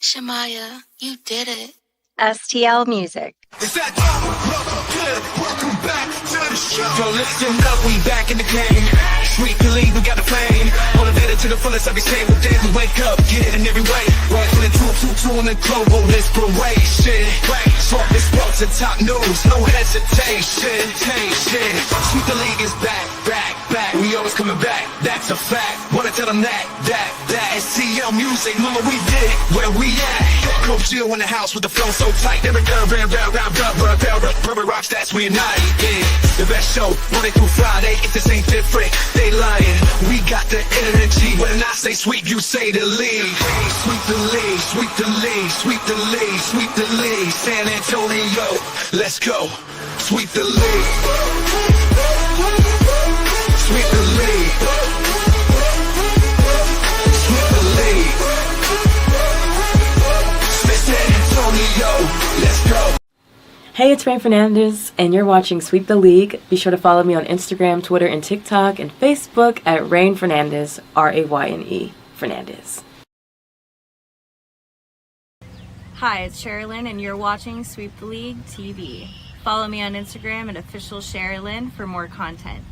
Shamaya, you did it. STL Music. Is that good? Welcome back to the show. Yo, listen up, we back in the game. Sweep the league, we got the flame. Motivated to the fullest, every single day. We wake up, get it in every way. Working in two in the global inspiration. Talk this sports and top news, no hesitation. Sweep the league is back. We always coming back, that's a fact. Wanna tell them that. STL Music, mama, we did it. Where we at? Coach Jill in the house with the flow so tight. Every Rebroadcast, we unite. Yeah, the best show, Monday through Friday. If this ain't different, they lying. We got the energy. When I say sweep, you say the league. Sweep the league, sweep the league, sweep the league, sweep the league. San Antonio, let's go. Sweep the league. Sweep the league. Sweep the league. San Antonio, let's go. Hey, it's Rain Fernandez, and you're watching Sweep the League. Be sure to follow me on Instagram, Twitter, and TikTok, and Facebook at Rain Fernandez, Rayne Fernandez. Hi, it's Sherilyn, and you're watching Sweep the League TV. Follow me on Instagram at official Sherilyn for more content.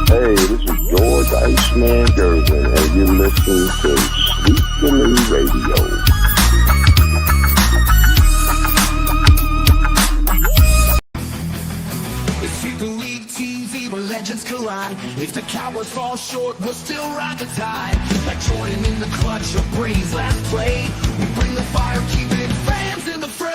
Hey, this is George Iceman Gervin, and you're listening to Sweep the League Radio. It's Sweep the League TV where legends collide. If the Cowboys fall short, we'll still ride the tide. Like Jordan in the clutch or Brady's last play. We bring the fire, keeping fans in the fray.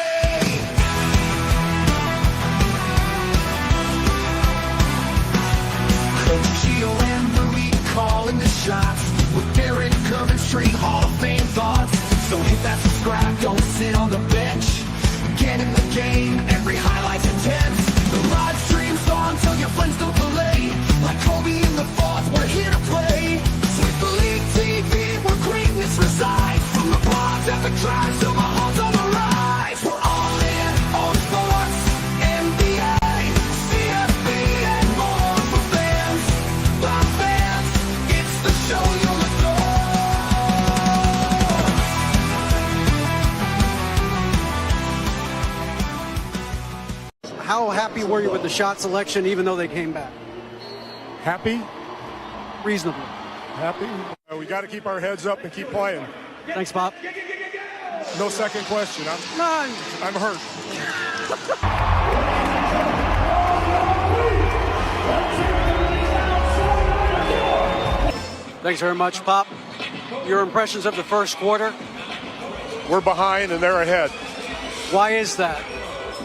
Coach Gio and Marie calling the shots. With Derek coming straight Hall of Fame thoughts. So hit that subscribe, don't sit on the bench. Get in the game, every highlight's intense. The live stream's on, tell your friends don't delay. Like Kobe in the fourth, we're here to play. Sweep the League TV, where greatness resides. From the blogs at the drives to my homes on the rise. We're all in on sports, NBA, CFB, and more for fans. By fans, it's the show you'll adore. How happy were you with the shot selection, even though they came back? Happy? Reasonably. Happy? We got to keep our heads up and keep playing. Thanks, Pop. No second question. I'm hurt. Thanks very much, Pop. Your impressions of the first quarter? We're behind and they're ahead. Why is that?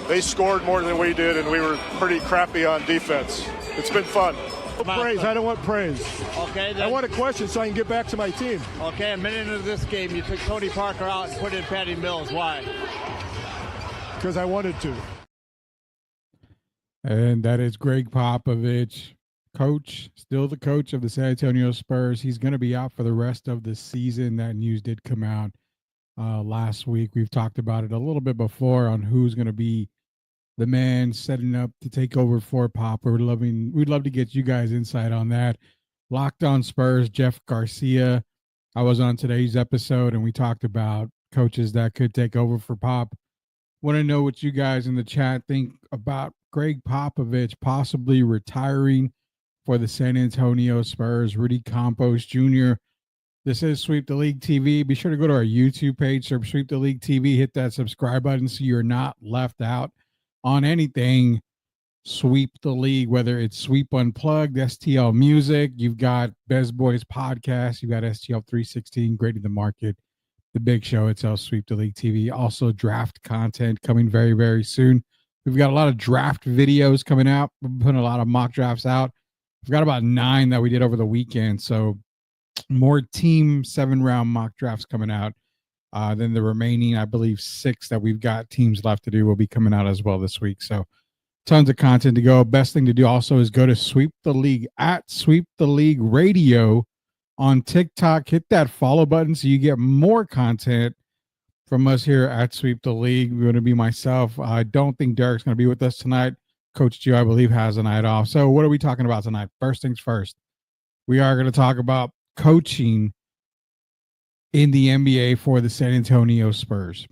They scored more than we did, and we were pretty crappy on defense. It's been fun. Praise. I don't want praise. Okay. Then, I want a question so I can get back to my team. Okay, a minute into this game, you took Tony Parker out and put in Patty Mills. Why? Because I wanted to. And that is Greg Popovich, coach, still the coach of the San Antonio Spurs. He's going to be out for the rest of the season. That news did come out last week. We've talked about it a little bit before on who's going to be the man setting up to take over for Pop. We'd love to get you guys insight on that. Locked On Spurs, Jeff Garcia. I was on today's episode and we talked about coaches that could take over for Pop. Want to know what you guys in the chat think about Greg Popovich possibly retiring for the San Antonio Spurs. Rudy Campos Jr. This is Sweep the League TV. Be sure to go to our YouTube page, search Sweep the League TV, hit that subscribe button so you're not left out on anything Sweep the League, whether it's Sweep Unplugged, STL Music, you've got Bez Boys Podcast, you've got STL 316, Grading the Market, the big show itself, Sweep the League TV. Also draft content coming very, very soon. We've got a lot of draft videos coming out. We're putting a lot of mock drafts out. We've got about 9 that we did over the weekend. So more team 7-round mock drafts coming out. Then the remaining, I believe, 6 that we've got teams left to do will be coming out as well this week. So tons of content to go. Best thing to do also is go to Sweep the League at Sweep the League Radio on TikTok. Hit that follow button so you get more content from us here at Sweep the League. We're going to be myself. I don't think Derek's going to be with us tonight. Coach Gio, I believe, has a night off. So what are we talking about tonight? First things first, we are going to talk about coaching in the NBA for the San Antonio Spurs.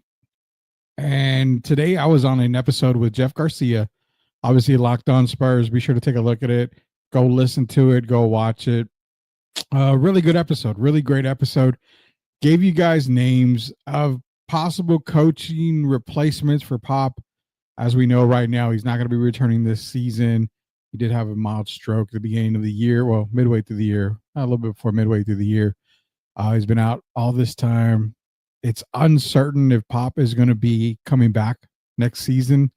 And today I was on an episode with Jeff Garcia, obviously Locked On Spurs. Be sure to take a look at it. Go listen to it. Go watch it. Really good episode. Really great episode. Gave you guys names of possible coaching replacements for Pop. As we know right now, he's not going to be returning this season. He did have a mild stroke at the beginning of the year. Well, midway through the year. A little bit before midway through the year. He's been out all this time. It's uncertain if Pop is going to be coming back next season.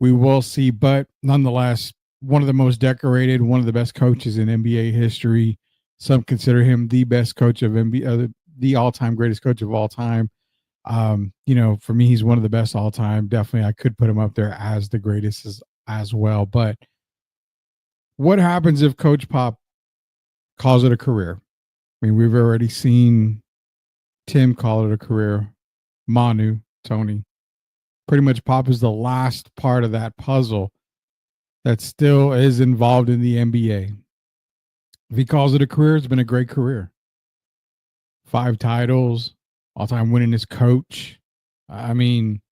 We will see, but nonetheless, one of the most decorated, one of the best coaches in NBA history. Some consider him the best coach of NBA, the all-time greatest coach of all time. For me, he's one of the best all time. Definitely, I could put him up there as the greatest as well. But what happens if Coach Pop calls it a career? I mean, we've already seen Tim call it a career, Manu, Tony. Pretty much Pop is the last part of that puzzle that still is involved in the NBA. If he calls it a career, it's been a great career. 5 titles, all-time winningest coach. I mean,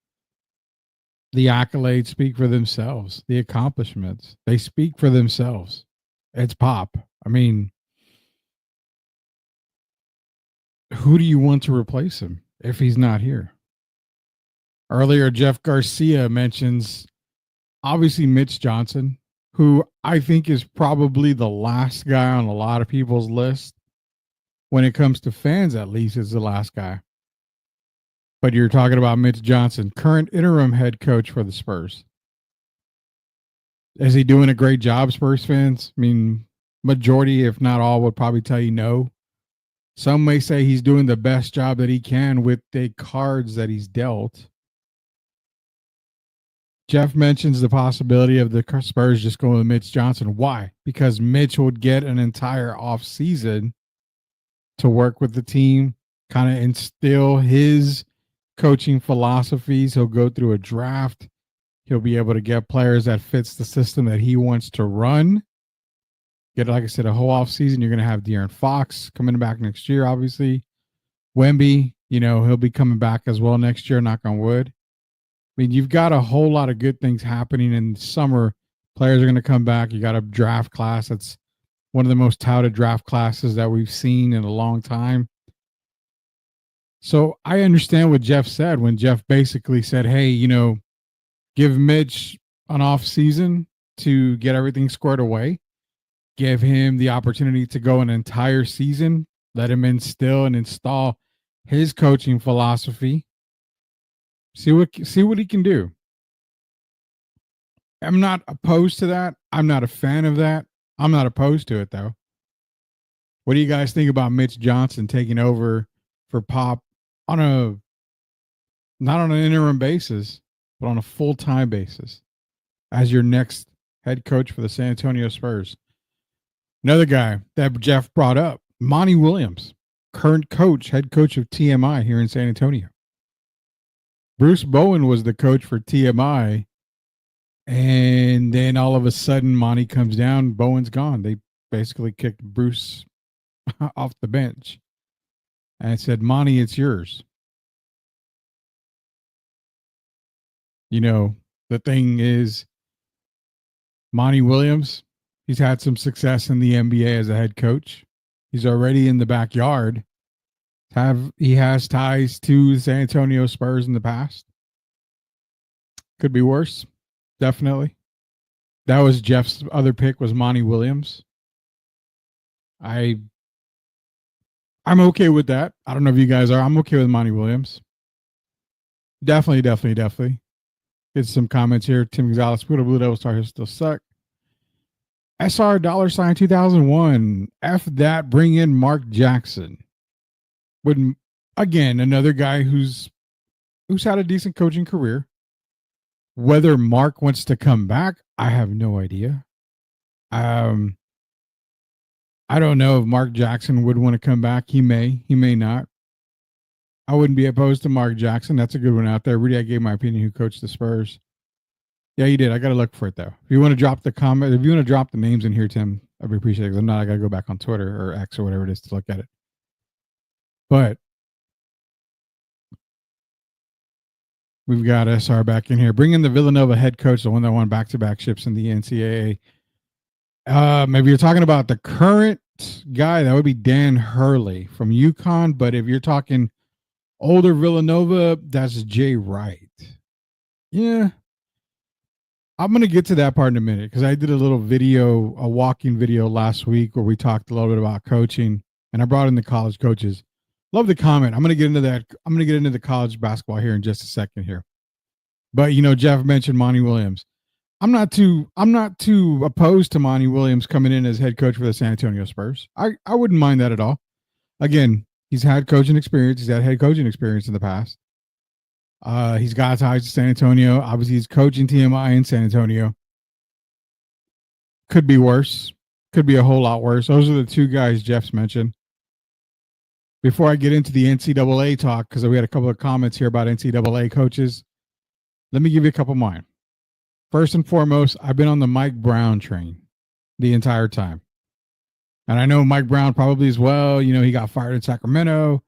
the accolades speak for themselves. The accomplishments, they speak for themselves. It's Pop. I mean, who do you want to replace him if he's not here? Earlier, Jeff Garcia mentions, obviously, Mitch Johnson, who I think is probably the last guy on a lot of people's list. When it comes to fans, at least, is the last guy. But you're talking about Mitch Johnson, current interim head coach for the Spurs. Is he doing a great job, Spurs fans? I mean, majority, if not all, would probably tell you no. Some may say he's doing the best job that he can with the cards that he's dealt. Jeff mentions the possibility of the Spurs just going with Mitch Johnson. Why? Because Mitch would get an entire offseason to work with the team, kind of instill his coaching philosophies. He'll go through a draft. He'll be able to get players that fits the system that he wants to run. Get, like I said, a whole offseason. You're going to have De'Aaron Fox coming back next year, obviously. Wemby, he'll be coming back as well next year, knock on wood. I mean, you've got a whole lot of good things happening in the summer. Players are going to come back. You got a draft class that's one of the most touted draft classes that we've seen in a long time. So I understand what Jeff said when Jeff basically said, hey, give Mitch an off season to get everything squared away. Give him the opportunity to go an entire season. Let him instill and install his coaching philosophy. See what he can do. I'm not opposed to that. I'm not a fan of that. I'm not opposed to it, though. What do you guys think about Mitch Johnson taking over for Pop not on an interim basis, but on a full-time basis as your next head coach for the San Antonio Spurs? Another guy that Jeff brought up, Monty Williams, current coach, head coach of TMI here in San Antonio. Bruce Bowen was the coach for TMI, and then all of a sudden Monty comes down, Bowen's gone. They basically kicked Bruce off the bench and said, Monty, it's yours. The thing is, Monty Williams, he's had some success in the NBA as a head coach. He's already in the backyard. He has ties to the San Antonio Spurs in the past. Could be worse. Definitely. That was Jeff's other pick, was Monty Williams. I'm okay with that. I don't know if you guys are. I'm okay with Monty Williams. Definitely. Get some comments here. Tim Gonzalez, Blue Devil Star still suck. SR $ 2001. F that. Bring in Mark Jackson. Wouldn't, again, another guy who's had a decent coaching career. Whether Mark wants to come back, I have no idea. I don't know if Mark Jackson would want to come back. He may not. I wouldn't be opposed to Mark Jackson. That's a good one out there. Rudy, I gave my opinion who coached the Spurs. Yeah, you did. I got to look for it though. If you want to drop the comment, if you want to drop the names in here, Tim, I'd appreciate it. Because I'm not. I got to go back on Twitter or X or whatever it is to look at it. But we've got SR back in here. Bring in the Villanova head coach, the one that won back-to-back ships in the NCAA. Maybe you're talking about the current guy. That would be Dan Hurley from UConn. But if you're talking older Villanova, that's Jay Wright. Yeah. I'm going to get to that part in a minute because I did a little video, a walking video last week where we talked a little bit about coaching, and I brought in the college coaches. Love the comment. I'm going to get into that. I'm going to get into the college basketball here in just a second here. But, you know, Jeff mentioned Monty Williams. I'm not too opposed to Monty Williams coming in as head coach for the San Antonio Spurs. I wouldn't mind that at all. Again, he's had coaching experience. He's had head coaching experience in the past. He's got ties to San Antonio. Obviously, he's coaching TMI in San Antonio. Could be worse. Could be a whole lot worse. Those are the two guys Jeff's mentioned. Before I get into the NCAA talk, because we had a couple of comments here about NCAA coaches, let me give you a couple of mine. First and foremost, I've been on the Mike Brown train the entire time. And I know Mike Brown probably as well. You know, he got fired in Sacramento.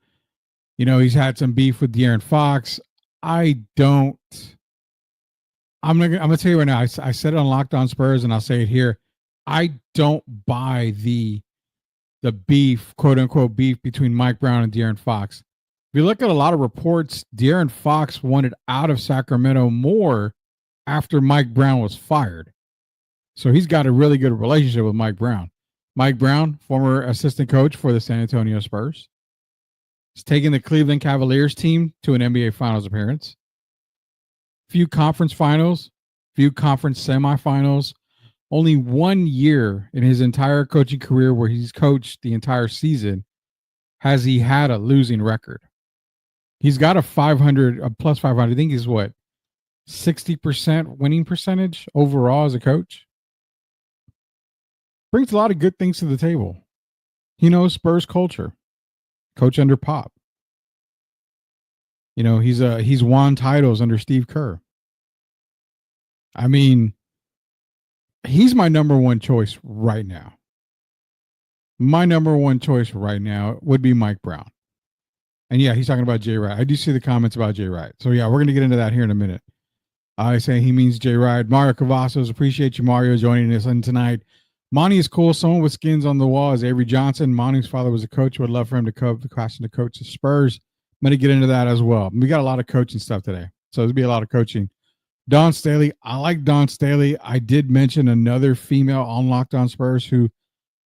You know, he's had some beef with De'Aaron Fox. I'm gonna tell you right now, I said it on Locked On Spurs and I'll say it here. I don't buy the beef, quote unquote beef between Mike Brown and De'Aaron Fox. If you look at a lot of reports, De'Aaron Fox wanted out of Sacramento more after Mike Brown was fired. So he's got a really good relationship with Mike Brown. Mike Brown, former assistant coach for the San Antonio Spurs. He's taken the Cleveland Cavaliers team to an NBA Finals appearance. Few conference finals, few conference semifinals. Only 1 year in his entire coaching career where he's coached the entire season has he had a losing record. He's got a plus 500. I think he's what, 60% winning percentage overall as a coach. Brings a lot of good things to the table. He knows Spurs culture. Coach under Pop. You know, he's won titles under Steve Kerr. I mean, he's my number one choice right now. My number one choice right now would be Mike Brown. And yeah, he's talking about Jay Wright. I do see the comments about Jay Wright. So yeah, we're going to get into that here in a minute. I say he means Jay Wright. Mario Cavazos, appreciate you, Mario, joining us in tonight. Monty is cool. Someone with skins on the wall is Avery Johnson. Monty's father was a coach. Would love for him to cover the question to coach the Spurs. I'm going to get into that as well. We got a lot of coaching stuff today. So there'll be a lot of coaching. Dawn Staley. I like Dawn Staley. I did mention another female on Locked On Spurs who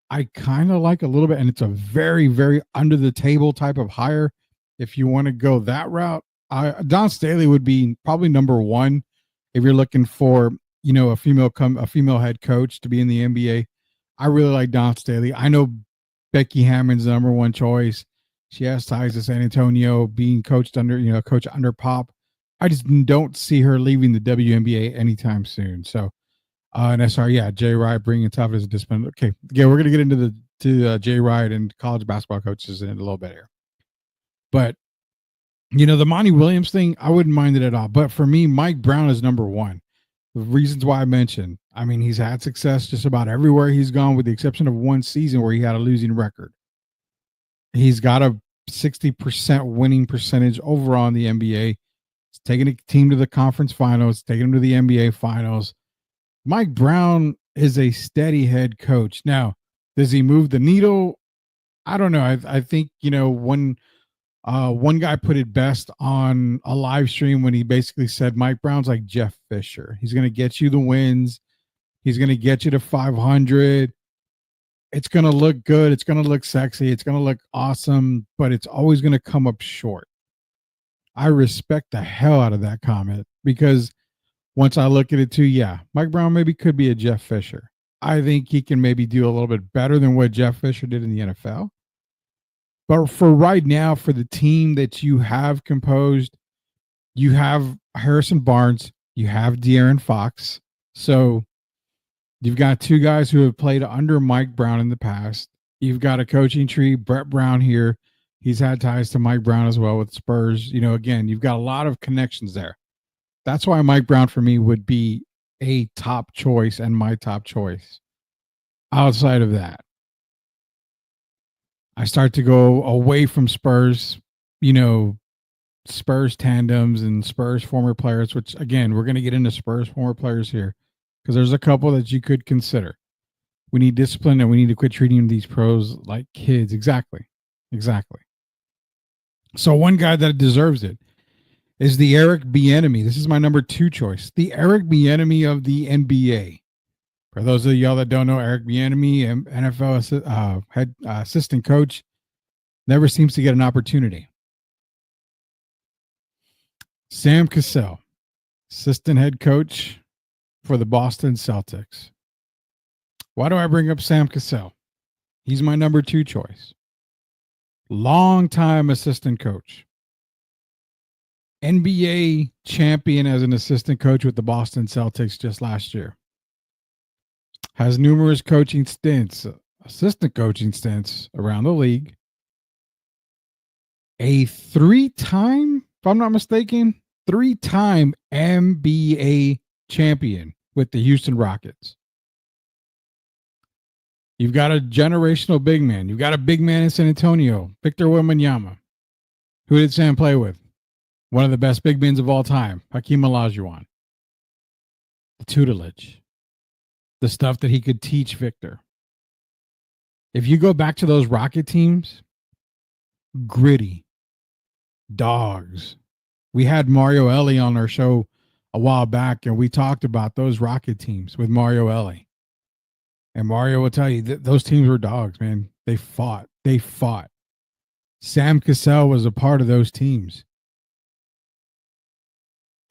I kind of like a little bit. And it's a very, very under the table type of hire. If you want to go that route, Dawn Staley would be probably number one if you're looking for, you know, a female head coach to be in the NBA. I really like Dawn Staley. I know Becky Hammond's the number one choice. She has ties to San Antonio, being coached under, coach under Pop. I just don't see her leaving the WNBA anytime soon. So, and SR, yeah, Jay Wright bringing tough as a discipline. Okay, yeah, we're gonna get into Jay Wright and college basketball coaches in a little bit here. But the Monty Williams thing, I wouldn't mind it at all. But for me, Mike Brown is number one. The reasons why I mentioned, I mean, he's had success just about everywhere he's gone, with the exception of one season where he had a losing record. He's got a 60% winning percentage overall in the NBA. He's taking a team to the conference finals, taking them to the NBA finals. Mike Brown is a steady head coach. Now, does he move the needle? I don't know. I think, one guy put it best on a live stream when he basically said Mike Brown's like Jeff Fisher. He's going to get you the wins. He's going to get you to 500. It's going to look good. It's going to look sexy. It's going to look awesome, but it's always going to come up short. I respect the hell out of that comment, because once I look at it too, yeah, Mike Brown maybe could be a Jeff Fisher. I think he can maybe do a little bit better than what Jeff Fisher did in the NFL. But for right now, for the team that you have composed, you have Harrison Barnes, you have De'Aaron Fox. So you've got two guys who have played under Mike Brown in the past. You've got a coaching tree, Brett Brown here. He's had ties to Mike Brown as well with Spurs. Again, you've got a lot of connections there. That's why Mike Brown for me would be a top choice and my top choice. Outside of that, I start to go away from Spurs, Spurs tandems and Spurs former players, which again, we're going to get into Spurs former players here because there's a couple that you could consider. We need discipline and we need to quit treating these pros like kids. Exactly. So one guy that deserves it is the Eric Bieniemy. This is my number 2 choice. The Eric Bieniemy of the NBA. For those of y'all that don't know, Eric Bieniemy, NFL head assistant coach, never seems to get an opportunity. Sam Cassell, assistant head coach for the Boston Celtics. Why do I bring up Sam Cassell? He's my number 2 choice. Long-time assistant coach. NBA champion as an assistant coach with the Boston Celtics just last year. Has numerous coaching stints, assistant coaching stints around the league. A 3-time, if I'm not mistaken, 3-time NBA champion with the Houston Rockets. You've got a generational big man. You've got a big man in San Antonio, Victor Wembanyama. Who did Sam play with? One of the best big men of all time, Hakeem Olajuwon. The tutelage. The stuff that he could teach Victor. If you go back to those Rocket teams, gritty, dogs. We had Mario Ellie on our show a while back, and we talked about those Rocket teams with Mario Ellie. And Mario will tell you that those teams were dogs, man. They fought. Sam Cassell was a part of those teams.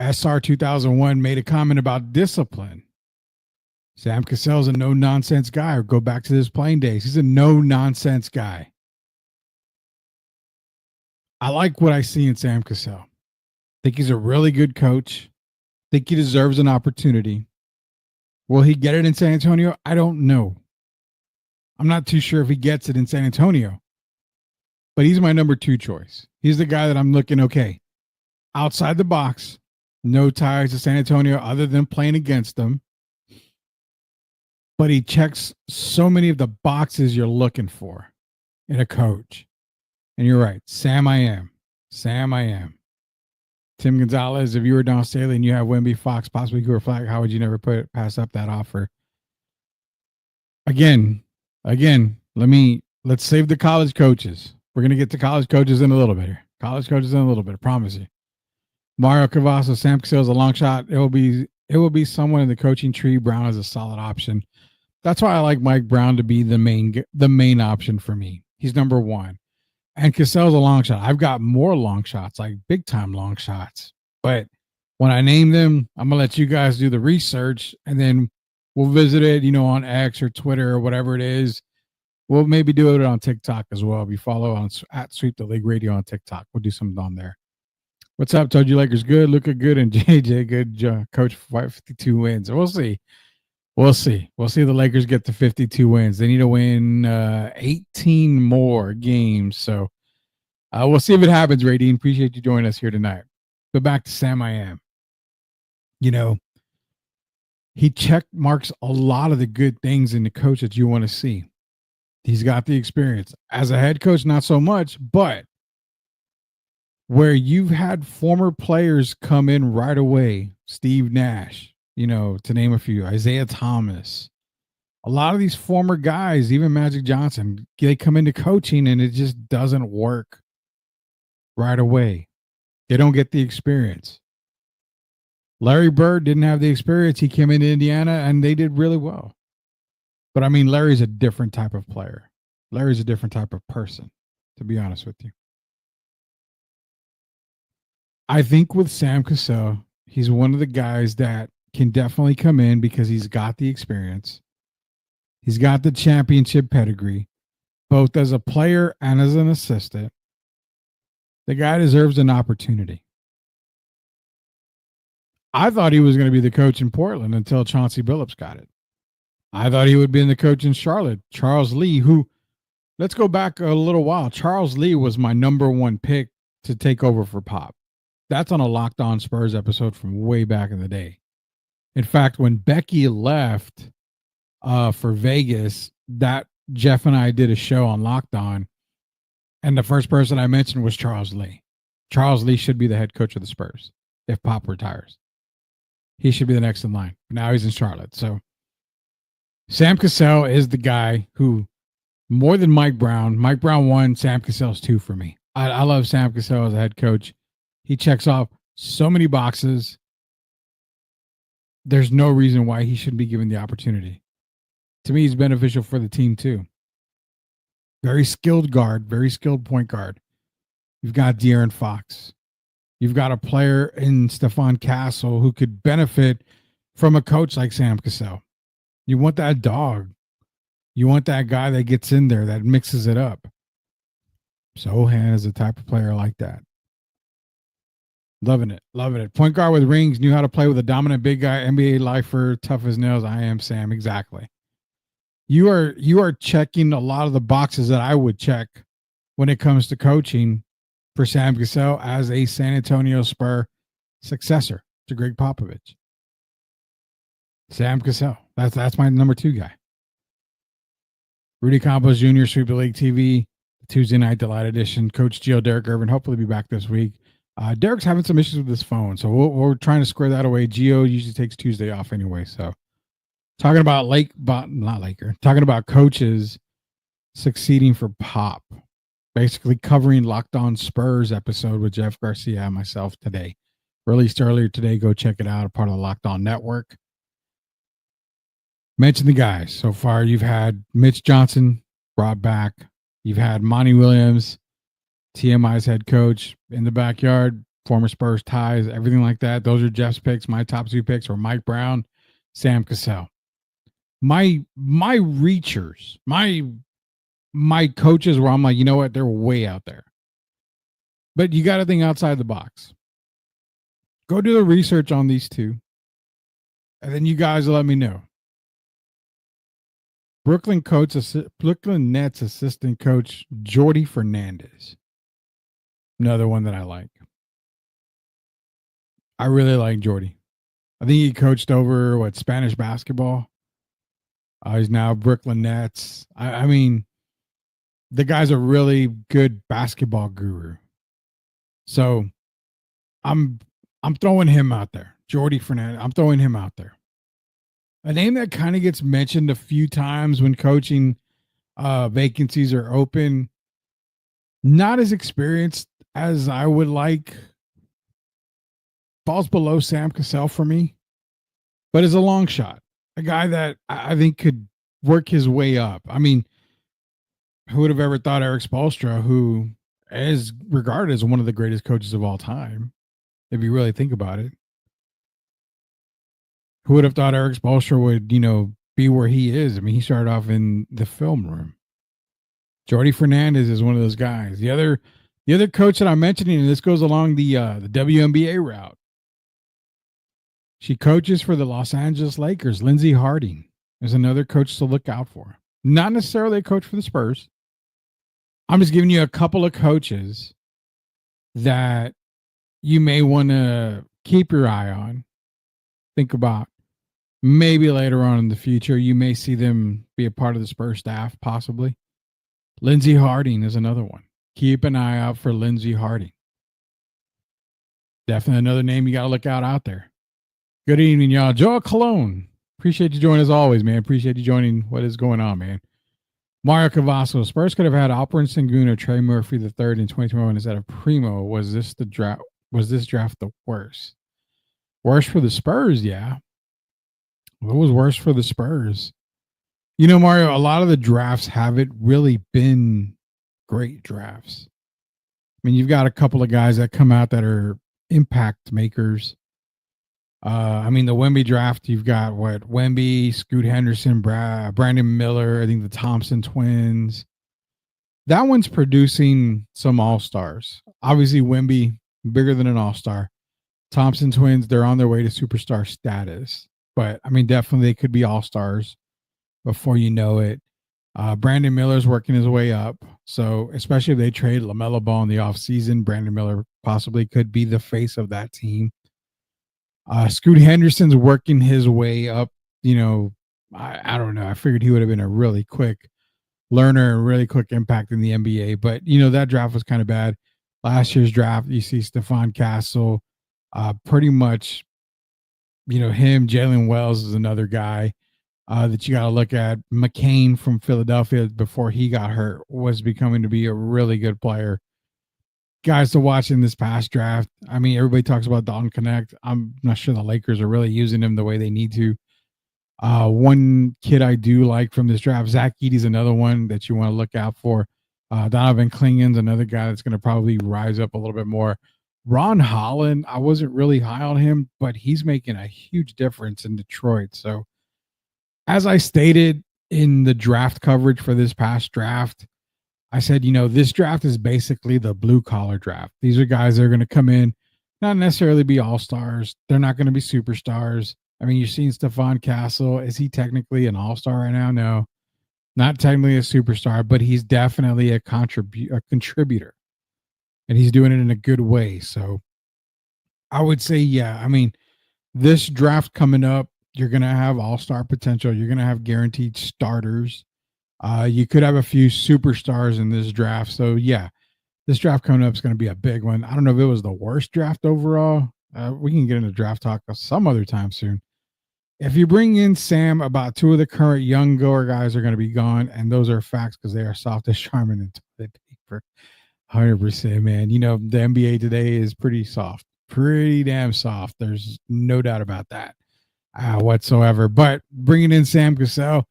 SR 2001 made a comment about discipline. Sam Cassell's a no-nonsense guy. Or go back to his playing days. He's a no-nonsense guy. I like what I see in Sam Cassell. I think he's a really good coach. I think he deserves an opportunity. Will he get it in San Antonio? I don't know. I'm not too sure if he gets it in San Antonio. But he's my number 2 choice. He's the guy that I'm looking, okay, outside the box, no ties to San Antonio other than playing against them. But he checks so many of the boxes you're looking for in a coach. And you're right. Sam I am. Tim Gonzalez, if you were Don Staley and you have Wemby, Fox, possibly Cooper Flag, how would you never pass up that offer? Again, let's save the college coaches. We're going to get to college coaches in a little bit here. I promise you. Mario Cavasso, Sam Cassell is a long shot. It will be someone in the coaching tree. Brown is a solid option. That's why I like Mike Brown to be the main option for me. He's number 1. And Cassell's a long shot. I've got more long shots, like big time long shots. But when I name them, I'm going to let you guys do the research and then we'll visit it, on X or Twitter or whatever it is. We'll maybe do it on TikTok as well. If you follow on at Sweep the League Radio on TikTok, we'll do something on there. What's up? Told you Lakers good, Luka good, and JJ good. Coach for 52 wins. We'll see. We'll see the Lakers get to 52 wins. They need to win 18 more games. So we'll see if it happens, Radine. Appreciate you joining us here tonight. But back to Sam I am. He check marks a lot of the good things in the coach that you want to see. He's got the experience. As a head coach, not so much, but where you've had former players come in right away, Steve Nash, to name a few, Isaiah Thomas, a lot of these former guys, even Magic Johnson, they come into coaching and it just doesn't work right away. They don't get the experience. Larry Bird didn't have the experience. He came into Indiana and they did really well. But I mean, Larry's a different type of player. Larry's a different type of person, to be honest with you. I think with Sam Cassell, he's one of the guys that can definitely come in because he's got the experience. He's got the championship pedigree, both as a player and as an assistant. The guy deserves an opportunity. I thought he was going to be the coach in Portland until Chauncey Billups got it. I thought he would be the coach in Charlotte. Charles Lee, who, let's go back a little while. Charles Lee was my number 1 pick to take over for Pop. That's on a Locked On Spurs episode from way back in the day. In fact, when Becky left for Vegas, that Jeff and I did a show on Locked On, and the first person I mentioned was Charles Lee. Charles Lee should be the head coach of the Spurs if Pop retires. He should be the next in line. Now he's in Charlotte. So Sam Cassell is the guy who, more than Mike Brown 1, Sam Cassell's 2 for me. I love Sam Cassell as a head coach. He checks off so many boxes. There's no reason why he shouldn't be given the opportunity. To me, he's beneficial for the team too. Very skilled guard, very skilled point guard. You've got De'Aaron Fox. You've got a player in Stephon Castle who could benefit from a coach like Sam Cassell. You want that dog. You want that guy that gets in there, that mixes it up. Sohan is the type of player like that. Loving it. Loving it. Point guard with rings, knew how to play with a dominant big guy, NBA lifer, tough as nails. I am Sam. Exactly. You are checking a lot of the boxes that I would check when it comes to coaching for Sam Cassell as a San Antonio Spur successor to Greg Popovich. Sam Cassell. That's my number 2 guy. Rudy Campos Jr., Sweep the League TV, Tuesday Night Delight Edition. Coach Gio, Derek Irvin, hopefully be back this week. Derek's having some issues with his phone, so we're trying to square that away. Gio usually takes Tuesday off anyway, so talking about talking about coaches succeeding for Pop. Basically covering Locked On Spurs episode with Jeff Garcia and myself today. Released earlier today. Go check it out. A part of the Locked On Network. Mention the guys. So far, you've had Mitch Johnson brought back. You've had Monty Williams, TMI's head coach, in the backyard, former Spurs ties, everything like that. Those are Jeff's picks. My top 2 picks were Mike Brown, Sam Cassell. My reachers, my coaches where I'm like, you know what? They're way out there. But you got to think outside the box. Go do the research on these 2. And then you guys let me know. Brooklyn Nets assistant coach Jordy Fernandez. Another one that I like. I really like Jordy. I think he coached over Spanish basketball. He's now Brooklyn Nets. I mean, the guy's a really good basketball guru. So I'm throwing him out there. Jordy Fernandez. I'm throwing him out there. A name that kind of gets mentioned a few times when coaching vacancies are open. Not as experienced as I would like. Falls below Sam Cassell for me. But is a long shot. A guy that I think could work his way up. I mean, who would have ever thought Eric Spoelstra, who is regarded as one of the greatest coaches of all time, if you really think about it. Who would have thought Eric Spoelstra would, be where he is? I mean, he started off in the film room. Jordy Fernandez is one of those guys. The other coach that I'm mentioning, and this goes along the WNBA route. She coaches for the Los Angeles Lakers. Lindsey Harding is another coach to look out for. Not necessarily a coach for the Spurs. I'm just giving you a couple of coaches that you may want to keep your eye on. Think about maybe later on in the future, you may see them be a part of the Spurs staff, possibly. Lindsey Harding is another one. Keep an eye out for Lindsey Harding. Definitely another name you got to look out there. Good evening, y'all. Joel Cologne. Appreciate you joining as always, man. Appreciate you joining. What is going on, man? Mario Cavasso. Spurs could have had Alperen Sengun or Trey Murphy III in 2021 instead of Primo. Was this draft the worst? Worst for the Spurs, yeah. What was worse for the Spurs? Mario, a lot of the drafts haven't really been great drafts. I mean, you've got a couple of guys that come out that are impact makers. The Wemby draft, you've got Wemby, Scoot Henderson, Brandon Miller, I think the Thompson twins. That one's producing some all-stars. Obviously, Wemby, bigger than an all-star. Thompson twins, they're on their way to superstar status. But, definitely they could be all-stars before you know it. Brandon Miller's working his way up. So, especially if they trade LaMelo Ball in the offseason, Brandon Miller possibly could be the face of that team. Scoot Henderson's working his way up. I don't know. I figured he would have been a really quick learner and really quick impact in the NBA. But, that draft was kind of bad. Last year's draft, you see Stephon Castle, pretty much, him. Jalen Wells is another guy that you got to look at. McCain from Philadelphia, before he got hurt, was becoming to be a really good player. Guys to watch in this past draft. I mean, everybody talks about Dalton Connect. I'm not sure the Lakers are really using him the way they need to. One kid I do like from this draft, Zach Edey's another one that you want to look out for. Donovan Klingen's another guy that's going to probably rise up a little bit more. Ron Holland, I wasn't really high on him, but he's making a huge difference in Detroit. So, as I stated in the draft coverage for this past draft, I said, this draft is basically the blue collar draft. These are guys that are going to come in, not necessarily be all-stars. They're not going to be superstars. I mean, you're seeing Stephon Castle. Is he technically an all-star right now? No, not technically a superstar, but he's definitely a contributor, and he's doing it in a good way. So I would say, yeah, I mean, this draft coming up, you're going to have all-star potential. You're going to have guaranteed starters. You could have a few superstars in this draft. So, yeah, this draft coming up is going to be a big one. I don't know if it was the worst draft overall. We can get into draft talk some other time soon. If you bring in Sam, about 2 of the current young goer guys are going to be gone, and those are facts because they are soft as Charmin and toilet paper. 100%, man. The NBA today is pretty soft, pretty damn soft. There's no doubt about that whatsoever. But bringing in Sam Cassell,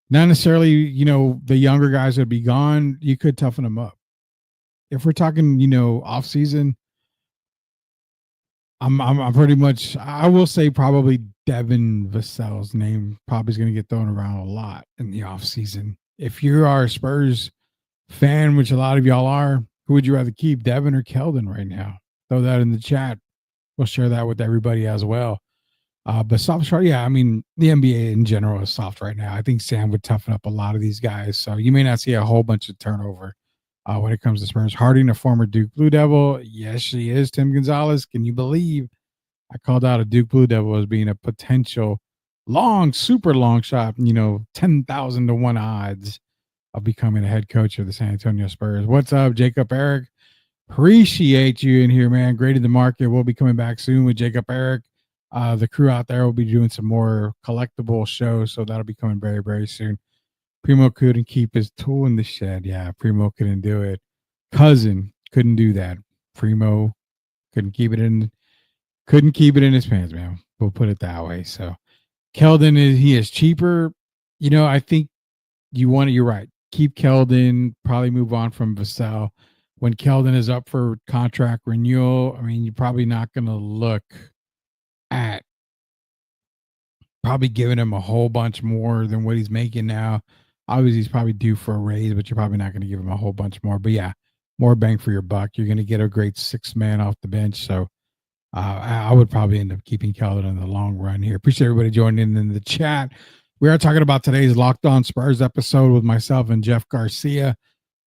not necessarily, the younger guys would be gone. You could toughen them up. If we're talking, off season, I'm pretty much, I will say probably Devin Vassell's name probably is going to get thrown around a lot in the off season. If you are a Spurs fan, which a lot of y'all are, who would you rather keep, Devin or Keldon right now? Throw that in the chat. We'll share that with everybody as well. But soft, yeah, I mean, the NBA in general is soft right now. I think Sam would toughen up a lot of these guys. So you may not see a whole bunch of turnover when it comes to Spurs. Harding, a former Duke Blue Devil. Yes, she is. Tim Gonzalez. Can you believe I called out a Duke Blue Devil as being a potential super long shot, 10,000 to 1 odds of becoming a head coach of the San Antonio Spurs. What's up, Jacob Eric? Appreciate you in here, man. Graded the market. We'll be coming back soon with Jacob Eric. The crew out there will be doing some more collectible shows, so that'll be coming very, very soon. Primo couldn't keep his tool in the shed. Yeah, Primo couldn't do it. Cousin couldn't do that. Primo couldn't keep it in his pants, man. We'll put it that way. So Keldon he is cheaper. I think you're right. Keep Keldon, probably move on from Vassell. When Keldon is up for contract renewal, I mean, you're probably not going to look at probably giving him a whole bunch more than what he's making now. Obviously, he's probably due for a raise, but you're probably not going to give him a whole bunch more. But yeah, more bang for your buck. You're going to get a great 6th man off the bench. So I would probably end up keeping Keldon in the long run here. Appreciate everybody joining in the chat. We are talking about today's Locked On Spurs episode with myself and Jeff Garcia,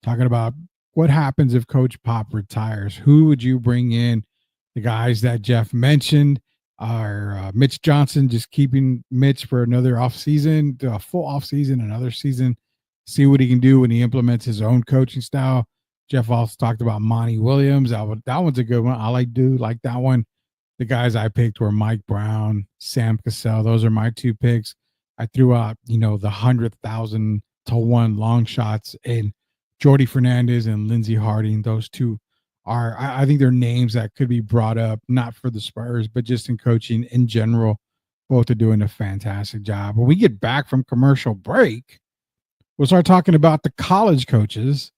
talking about what happens if Coach Pop retires. Who would you bring in? The guys that Jeff mentioned are Mitch Johnson, just keeping Mitch for another offseason, a full offseason, another season, see what he can do when he implements his own coaching style. Jeff also talked about Monty Williams. That one's a good one. I like that one. The guys I picked were Mike Brown, Sam Cassell. Those are my 2 picks. I threw out, the 100,000 to 1 long shots in Jordy Fernandez and Lindsey Harding. Those 2 are, I think they're names that could be brought up, not for the Spurs, but just in coaching in general. Both are doing a fantastic job. When we get back from commercial break, we'll start talking about the college coaches,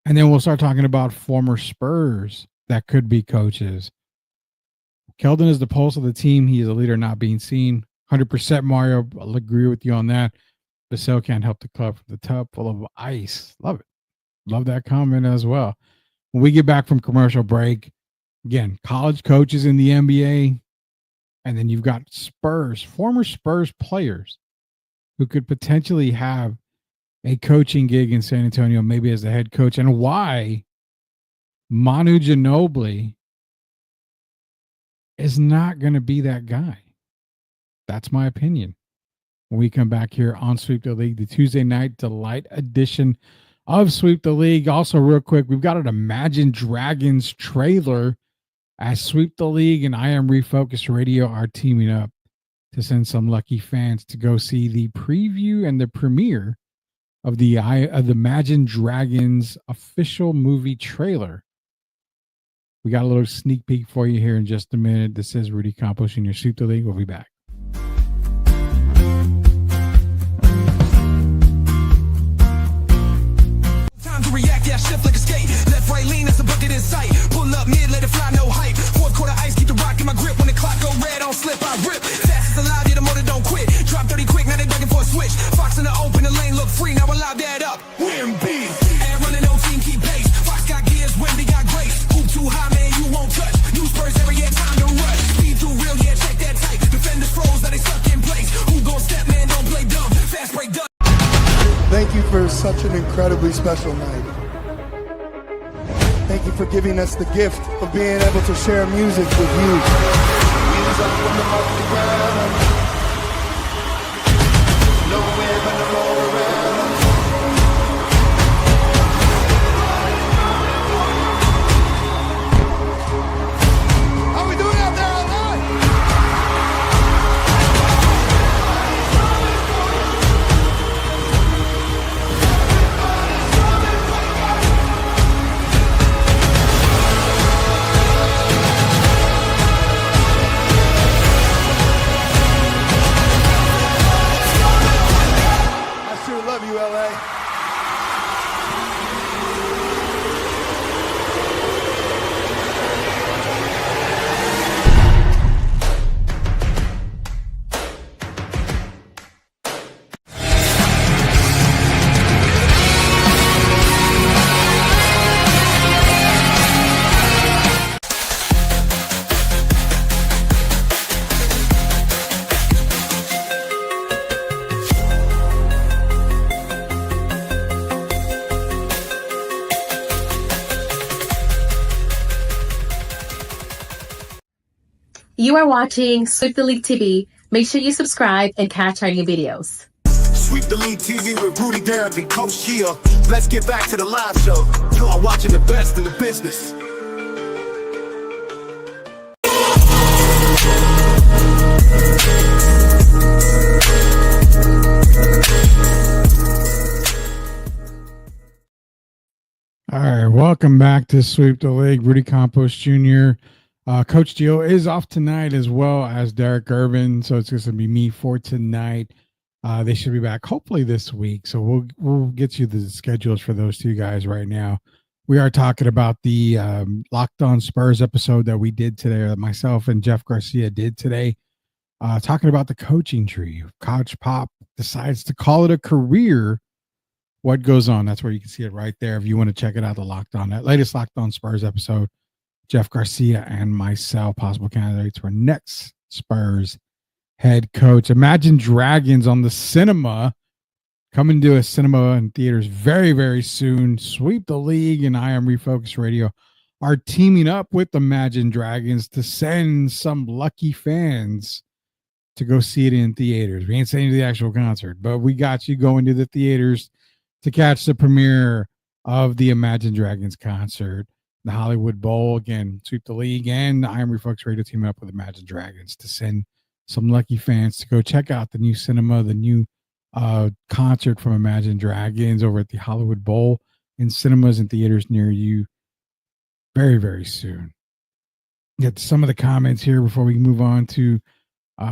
and then we'll start talking about former Spurs that could be coaches. Keldon is the pulse of the team. He is a leader not being seen. 100% Mario. I'll agree with you on that. Vassell can't help the club from the tub full of ice. Love it. Love that comment as well. When we get back from commercial break, again, college coaches in the NBA, and then you've got Spurs, former Spurs players who could potentially have a coaching gig in San Antonio, maybe as the head coach, and why Manu Ginobili is not going to be that guy. That's my opinion. When we come back here on Sweep the League, the Tuesday night delight edition of Sweep the League. Also, real quick, we've got an Imagine Dragons trailer as Sweep the League and I Am Refocused Radio are teaming up to send some lucky fans to go see the preview and the premiere of the Imagine Dragons official movie trailer. We got a little sneak peek for you here in just a minute. This is Rudy Campos in your Sweep the League. We'll be back. Time to react, yeah, shift like a skate. Left, right, lean, that's a bucket in sight. Pull up mid, let it fly, no hype. Fourth quarter ice, keep the rock in my grip. When the clock go red, don't slip, I rip. Fast as allowed, yeah, the motor don't quit. Drop 30 quick, now they begging for a switch. Fox in the open, the lane look free, now allow that up. Win B. And running no team, keep pace. Fox got gears, Wendy got grace. Hoop too high, man, you won't touch. New Spurs every year, time to rush. Speed too real, yeah, check that tight. Defenders froze, now they stuck in place. Who gon' step, man, don't play dumb. Fast break done. Thank you for such an incredibly special night. Thank you for giving us the gift of being able to share music with you. Wheels up from the off the ground. Nowhere but to roll around. How we doing out there all night? I sure love you, LA. You are watching Sweep the League TV. Make sure you subscribe and catch our new videos. Sweep the League TV with Rudy Derrick and Coach Sheila. Let's get back to the live show. You are watching the best in the business. All right, welcome back to Sweep the League. Rudy Campos Jr. Coach Gio is off tonight as well as Derek Urban, so it's going to be me for tonight. They should be back hopefully this week, so we'll get you the schedules for those two guys right now. We are talking about the Locked On Spurs episode that we did today, or myself and Jeff Garcia did today, talking about the coaching tree. Coach Pop decides to call it a career. What goes on? That's where you can see it right there. If you want to check it out, that latest Locked On Spurs episode, Jeff Garcia and myself, possible candidates for next Spurs head coach. Imagine Dragons on the cinema, coming to a cinema and theaters very, very soon. Sweep the League and I Am Refocused Radio are teaming up with Imagine Dragons to send some lucky fans to go see it in theaters. We ain't saying the actual concert, but we got you going to the theaters to catch the premiere of the Imagine Dragons concert, the Hollywood Bowl. Again, Sweep the League and I Am Refocused Radio teaming up with Imagine Dragons to send some lucky fans to go check out the new cinema, the new concert from Imagine Dragons over at the Hollywood Bowl in cinemas and theaters near you very, very soon. Get some of the comments here before we move on to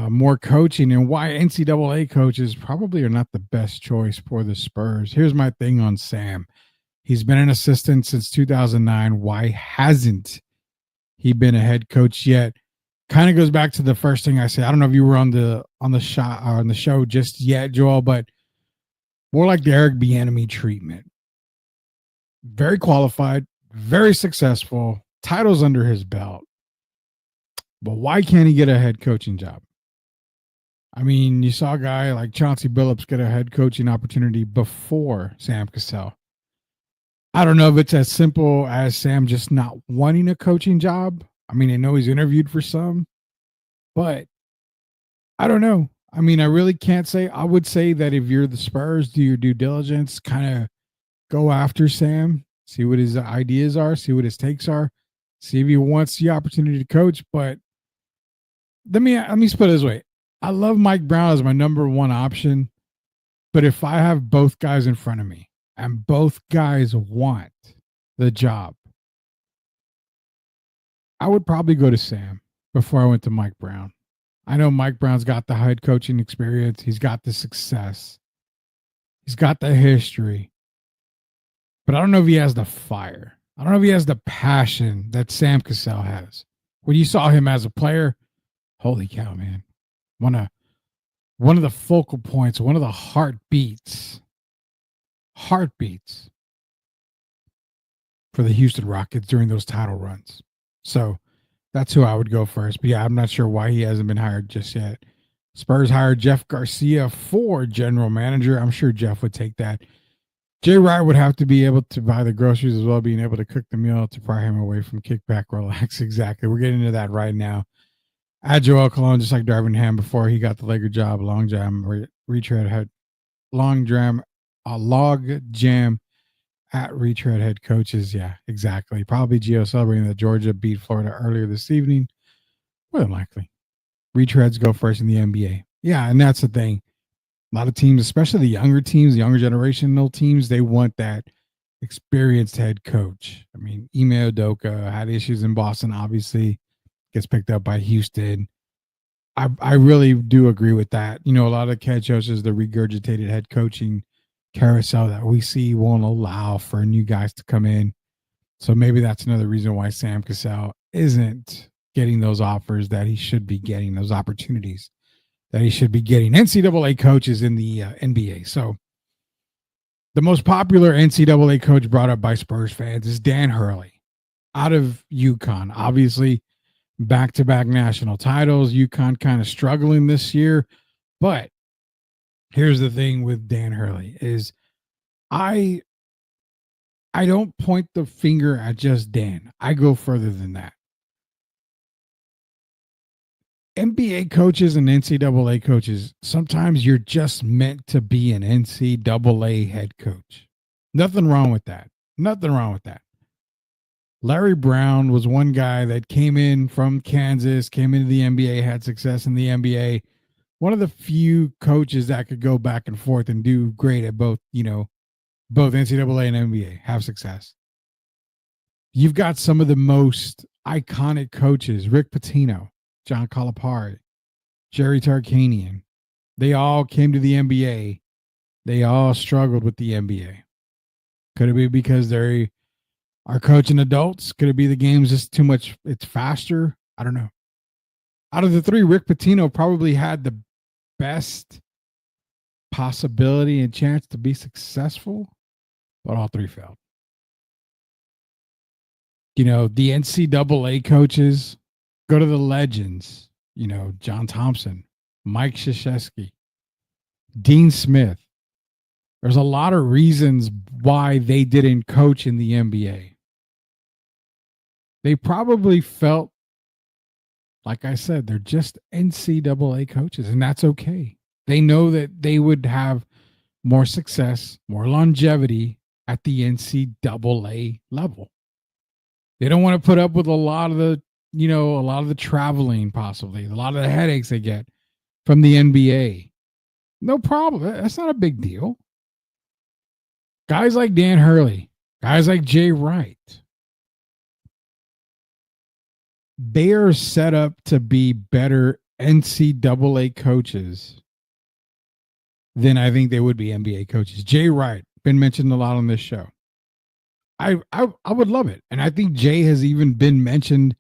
more coaching and why NCAA coaches probably are not the best choice for the Spurs. Here's my thing on Sam. He's been an assistant since 2009. Why hasn't he been a head coach yet? Kind of goes back to the first thing I said. I don't know if you were on the show just yet, Joel, but more like the Eric Bieniemy treatment. Very qualified, very successful, titles under his belt. But why can't he get a head coaching job? I mean, you saw a guy like Chauncey Billups get a head coaching opportunity before Sam Cassell. I don't know if it's as simple as Sam just not wanting a coaching job. I mean, I know he's interviewed for some, But I don't know. I mean, I really can't say. I would say that if you're the Spurs, do your due diligence, kind of go after Sam, see what his ideas are, see what his takes are, see if he wants the opportunity to coach. But let me put it this way. I love Mike Brown as my number one option. But if I have both guys in front of me and both guys want the job, I would probably go to Sam before I went to Mike Brown. I know Mike Brown's got the head coaching experience. He's got the success. He's got the history. But I don't know if he has the fire. I don't know if he has the passion that Sam Cassell has. When you saw him as a player, holy cow, man. One of the focal points, one of the heartbeats for the Houston Rockets during those title runs. So that's who I would go first. But yeah, I'm not sure why he hasn't been hired just yet. Spurs hired Jeff Garcia for general manager. I'm sure Jeff would take that. Jay Wright would have to be able to buy the groceries as well, being able to cook the meal to pry him away from kickback, relax. Exactly. We're getting into that right now. At Joel Cologne, just like Darvin Ham before he got the Laker job, log jam at retread head coaches. Yeah, exactly. Probably Gio celebrating that Georgia beat Florida earlier this evening. More than likely. Retreads go first in the NBA. Yeah, and that's the thing. A lot of teams, especially the younger teams, the younger generational teams, they want that experienced head coach. I mean, Ime Udoka had issues in Boston, obviously. Gets picked up by Houston. I really do agree with that. You know, a lot of head coaches, the regurgitated head coaching carousel that we see won't allow for new guys to come in. So maybe that's another reason why Sam Cassell isn't getting those offers that he should be getting, those opportunities that he should be getting. NCAA coaches in the NBA. So the most popular NCAA coach brought up by Spurs fans is Dan Hurley out of UConn. Obviously, back-to-back national titles. UConn kind of struggling this year. But here's the thing with Dan Hurley is I don't point the finger at just Dan. I go further than that. NBA coaches and NCAA coaches, sometimes you're just meant to be an NCAA head coach. Nothing wrong with that. Nothing wrong with that. Larry Brown was one guy that came in from Kansas, came into the NBA, had success in the NBA. One of the few coaches that could go back and forth and do great at both, both NCAA and NBA, have success. You've got some of the most iconic coaches, Rick Pitino, John Calipari, Jerry Tarkanian. They all came to the NBA. They all struggled with the NBA. Could it be because they are coaching adults? Could it be the game's just too much? It's faster? I don't know. Out of the three, Rick Pitino probably had the best possibility and chance to be successful, but all three failed. The NCAA coaches, go to the legends, John Thompson, Mike Krzyzewski, Dean Smith. There's a lot of reasons why they didn't coach in the NBA. They probably felt, like I said, they're just NCAA coaches, and that's okay. They know that they would have more success, more longevity at the NCAA level. They don't want to put up with a lot of the traveling, possibly, a lot of the headaches they get from the NBA. No problem. That's not a big deal. Guys like Dan Hurley, guys like Jay Wright, they are set up to be better NCAA coaches than I think they would be NBA coaches. Jay Wright, been mentioned a lot on this show. I would love it. And I think Jay has even been mentioned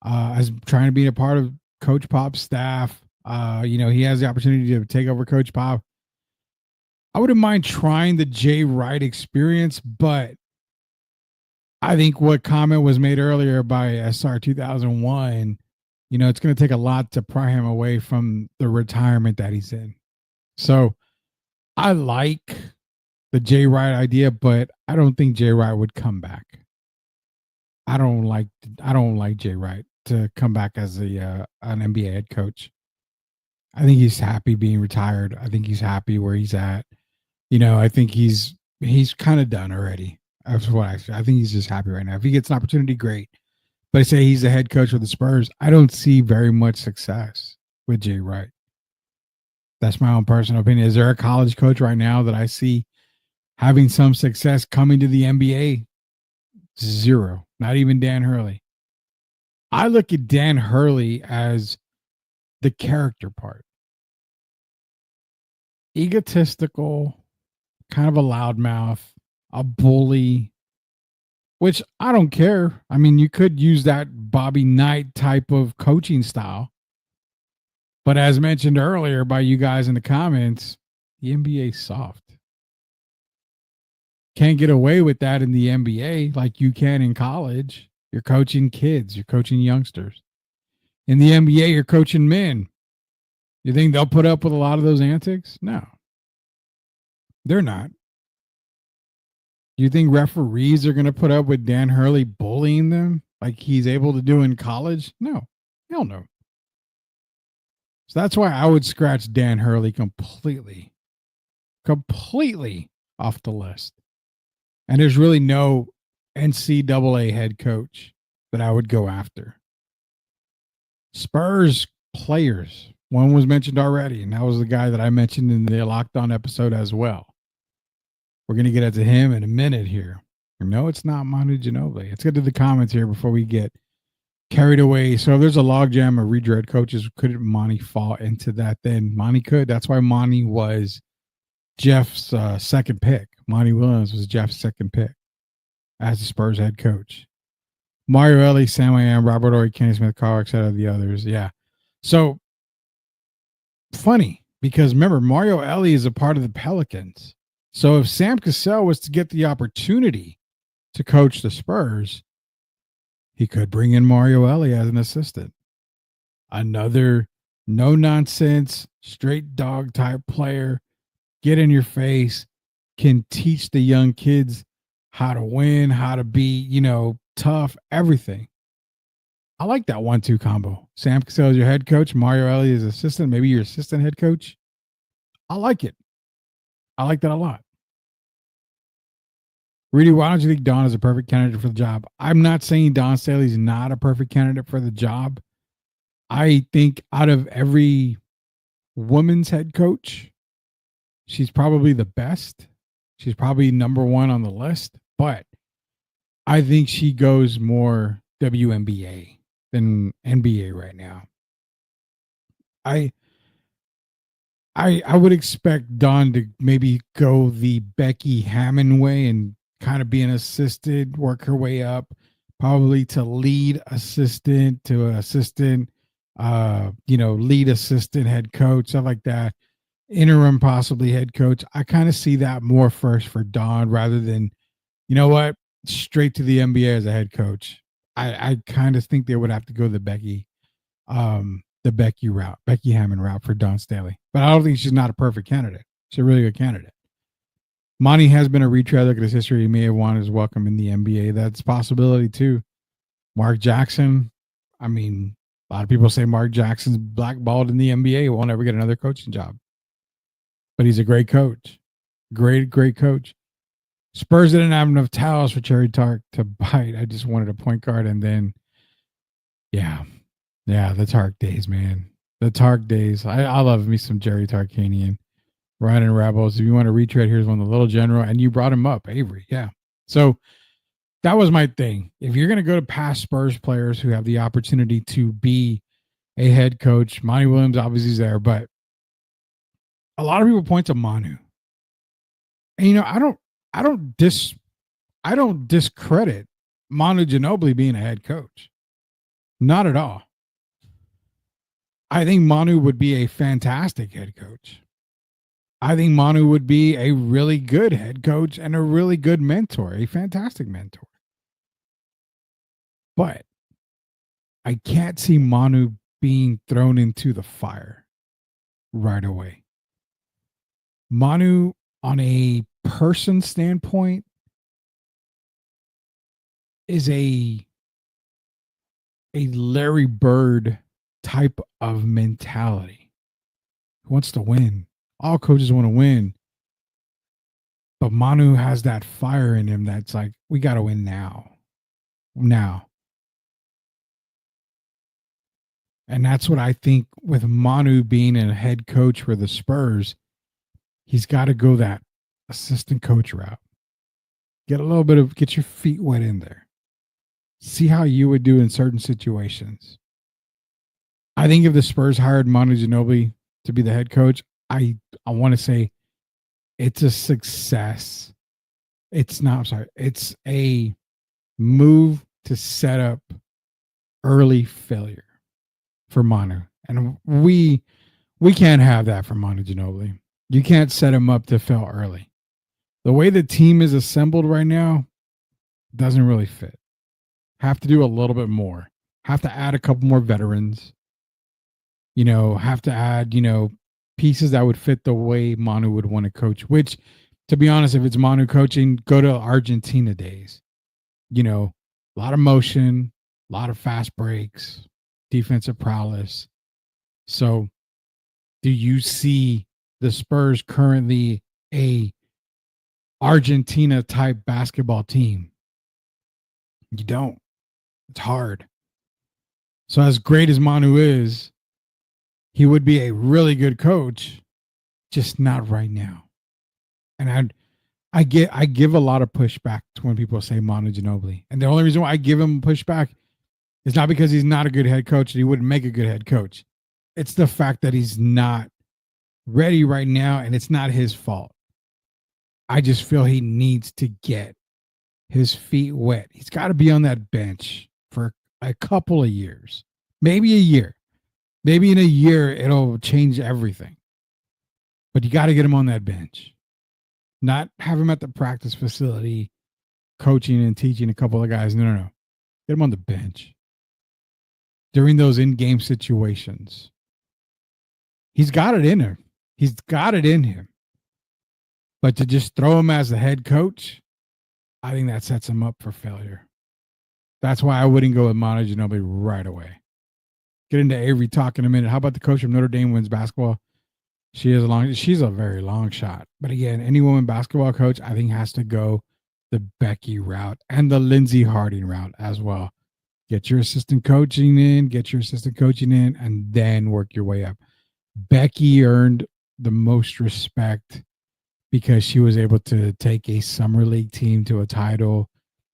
as trying to be a part of Coach Pop's staff. He has the opportunity to take over Coach Pop. I wouldn't mind trying the Jay Wright experience, but I think what comment was made earlier by SR 2001, it's going to take a lot to pry him away from the retirement that he's in. So I like the Jay Wright idea, but I don't think Jay Wright would come back. I don't like Jay Wright. to come back as an NBA head coach. I think he's happy being retired. I think he's happy where he's at. I think he's kind of done already. That's what I think he's just happy right now. If he gets an opportunity, great. But I say he's the head coach of the Spurs. I don't see very much success with Jay Wright. That's my own personal opinion. Is there a college coach right now that I see having some success coming to the NBA? Zero. Not even Dan Hurley. I look at Dan Hurley as the character part. Egotistical, kind of a loudmouth, a bully, which I don't care. I mean, you could use that Bobby Knight type of coaching style. But as mentioned earlier by you guys in the comments, the NBA is soft. Can't get away with that in the NBA like you can in college. You're coaching kids. You're coaching youngsters. In the NBA, you're coaching men. You think they'll put up with a lot of those antics? No. They're not. Do you think referees are going to put up with Dan Hurley bullying them like he's able to do in college? No. Hell no. So that's why I would scratch Dan Hurley completely off the list. And there's really no NCAA head coach that I would go after. Spurs players. One was mentioned already, and that was the guy that I mentioned in the Locked On episode as well. We're going to get into him in a minute here. No, it's not Manu Ginobili. Let's get to the comments here before we get carried away. So if there's a logjam of redread coaches, couldn't Monty fall into that? Then Monty could. That's why Monty was Jeff's second pick. Monty Williams was Jeff's second pick as the Spurs head coach. Mario Ellie, Sam I Am, Robert Ory, Kenny Smith, Carl, etc. The others. Yeah. So funny because remember, Mario Ellie is a part of the Pelicans. So if Sam Cassell was to get the opportunity to coach the Spurs, he could bring in Mario Ellie as an assistant. Another no-nonsense, straight dog type player, get in your face, can teach the young kids how to win, how to be, tough, everything. I like that 1-2 combo. Sam Cassell is your head coach, Mario Ellie is assistant, maybe your assistant head coach. I like it. I like that a lot. Rudy, why don't you think Don is a perfect candidate for the job? I'm not saying Don Staley's not a perfect candidate for the job. I think out of every women's head coach, she's probably the best. She's probably number one on the list, but I think she goes more WNBA than NBA right now. I would expect Dawn to maybe go the Becky Hammon way and kind of be an assistant, work her way up, probably to lead assistant to assistant, lead assistant, head coach, stuff like that. Interim, possibly head coach. I kind of see that more first for Dawn rather than, straight to the NBA as a head coach. I kind of think they would have to go the Becky route, Becky Hammon route for Dawn Staley. But I don't think she's not a perfect candidate. She's a really good candidate. Monty has been a retread. Look at his history. He may have won his welcome in the NBA. That's a possibility too. Mark Jackson. I mean, a lot of people say Mark Jackson's blackballed in the NBA. He won't ever get another coaching job. But he's a great coach. Great coach. Spurs didn't have enough towels for Cherry Tark to bite. I just wanted a point guard. And then, yeah, the Tark days, man. The Tark days. I love me some Jerry Tarkanian. Ryan and Rebels. If you want to retread, here's one, the little general. And you brought him up, Avery. Yeah. So that was my thing. If you're going to go to past Spurs players who have the opportunity to be a head coach, Monty Williams obviously is there, but a lot of people point to Manu. And I don't discredit Manu Ginobili being a head coach. Not at all. I think Manu would be a fantastic head coach. I think Manu would be a really good head coach and a really good mentor, a fantastic mentor. But I can't see Manu being thrown into the fire right away. Manu, on a person standpoint, is a a Larry Bird type of mentality. He wants to win. All coaches want to win. But Manu has that fire in him that's like, we got to win now. Now. And that's what I think with Manu being a head coach for the Spurs, he's got to go that assistant coach route. Get your feet wet in there. See how you would do in certain situations. I think if the Spurs hired Manu Ginobili to be the head coach, I want to say it's a success. It's a move to set up early failure for Manu. And we can't have that for Manu Ginobili. You can't set him up to fail early. The way the team is assembled right now doesn't really fit. Have to do a little bit more. Have to add a couple more veterans. Have to add, pieces that would fit the way Manu would want to coach, which, to be honest, if it's Manu coaching, go to Argentina days. A lot of motion, a lot of fast breaks, defensive prowess. So do you see the Spurs currently a Argentina type basketball team? You don't. It's hard. So as great as Manu is, he would be a really good coach, just not right now. And I give a lot of pushback to when people say Manu Ginobili. And the only reason why I give him pushback is not because he's not a good head coach and he wouldn't make a good head coach. It's the fact that he's not ready right now, and it's not his fault. I just feel he needs to get his feet wet. He's got to be on that bench for a couple of years, maybe a year. Maybe in a year, it'll change everything. But you got to get him on that bench. Not have him at the practice facility coaching and teaching a couple of guys. No. Get him on the bench. During those in-game situations. He's got it in him. He's got it in him. But to just throw him as the head coach, I think that sets him up for failure. That's why I wouldn't go with Manu Ginobili right away. Get into Avery talk in a minute. How about the coach from Notre Dame wins basketball? She's a very long shot. But again, any woman basketball coach, I think, has to go the Becky route and the Lindsey Harding route as well. Get your assistant coaching in, and then work your way up. Becky earned the most respect because she was able to take a summer league team to a title.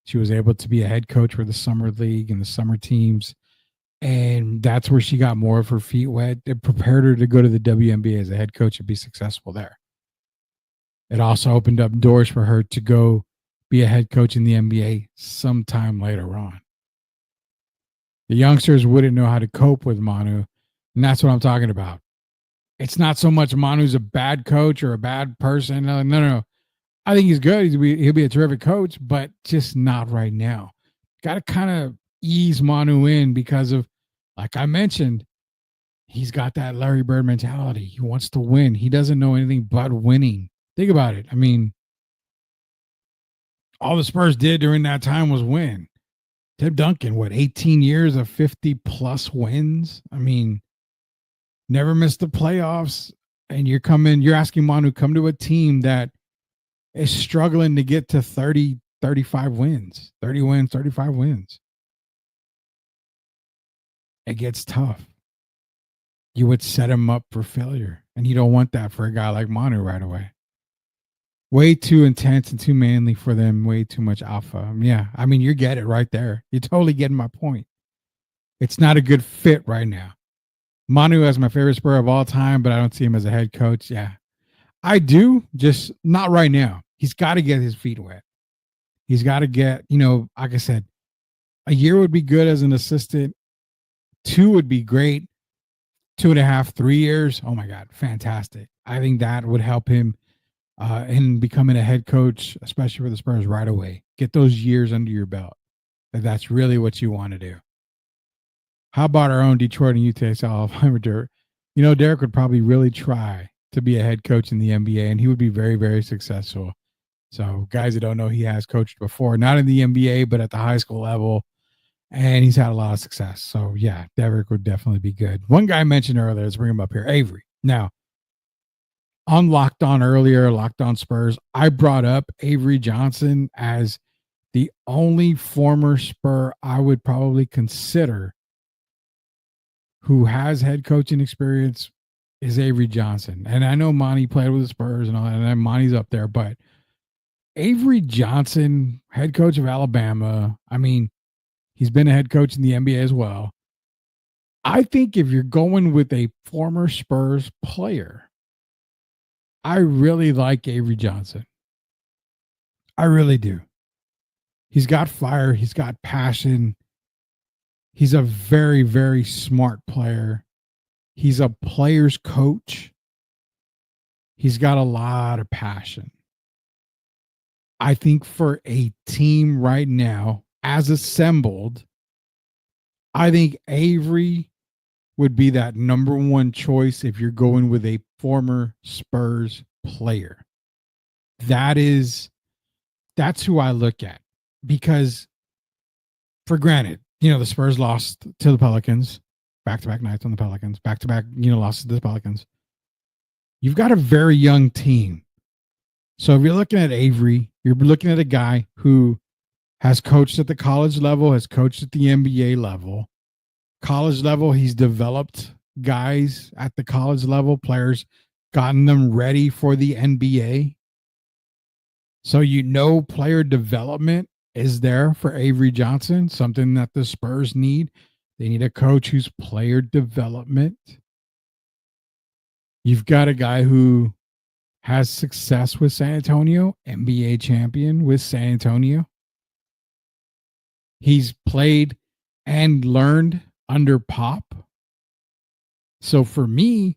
She was able to be a head coach for the summer league and the summer teams. And that's where she got more of her feet wet. It prepared her to go to the WNBA as a head coach and be successful there. It also opened up doors for her to go be a head coach in the NBA sometime later on. The youngsters wouldn't know how to cope with Manu, and that's what I'm talking about. It's not so much Manu's a bad coach or a bad person. No. I think he's good. He'll be a terrific coach, but just not right now. Got to kind of ease Manu in because of, like I mentioned, he's got that Larry Bird mentality. He wants to win. He doesn't know anything but winning. Think about it. I mean, all the Spurs did during that time was win. Tim Duncan, 18 years of 50-plus wins? I mean, never missed the playoffs. And you're asking Manu, come to a team that is struggling to get to 30, 35 wins, 30 wins, 35 wins. It gets tough. You would set him up for failure. And you don't want that for a guy like Manu right away. Way too intense and too manly for them. Way too much alpha. Yeah, I mean, you get it right there. You're totally getting my point. It's not a good fit right now. Manu is my favorite Spur of all time, but I don't see him as a head coach. Yeah, I do, just not right now. He's got to get his feet wet. He's got to get, like I said, a year would be good as an assistant. 2 would be great. 2.5, 3 years. Oh my God, fantastic. I think that would help him in becoming a head coach, especially for the Spurs right away. Get those years under your belt. If that's really what you want to do. How about our own Detroit and Utah Salford? Derek would probably really try to be a head coach in the NBA, and he would be very, very successful. So guys that don't know, he has coached before, not in the NBA, but at the high school level. and he's had a lot of success. So yeah, Derek would definitely be good. One guy I mentioned earlier, let's bring him up here, Avery. Now, on Locked On earlier, Locked On Spurs, I brought up Avery Johnson as the only former Spur I would probably consider who has head coaching experience is Avery Johnson. And I know Monty played with the Spurs and all that, and Monty's up there, but Avery Johnson, head coach of Alabama, I mean, he's been a head coach in the NBA as well. I think if you're going with a former Spurs player, I really like Avery Johnson. I really do. He's got fire. He's got passion. He's a very, very smart player. He's a player's coach. He's got a lot of passion. I think for a team right now, as assembled, I think Avery would be that number one choice if you're going with a former Spurs player. That's who I look at, because for granted, the Spurs lost to the Pelicans, back-to-back nights on the Pelicans, back-to-back, losses to the Pelicans. You've got a very young team. So if you're looking at Avery, you're looking at a guy who has coached at the college level, has coached at the NBA level. College level, he's developed guys at the college level, players, gotten them ready for the NBA. So player development is there for Avery Johnson, something that the Spurs need. They need a coach who's player development. You've got a guy who has success with San Antonio, NBA champion with San Antonio. He's played and learned under Pop. So for me,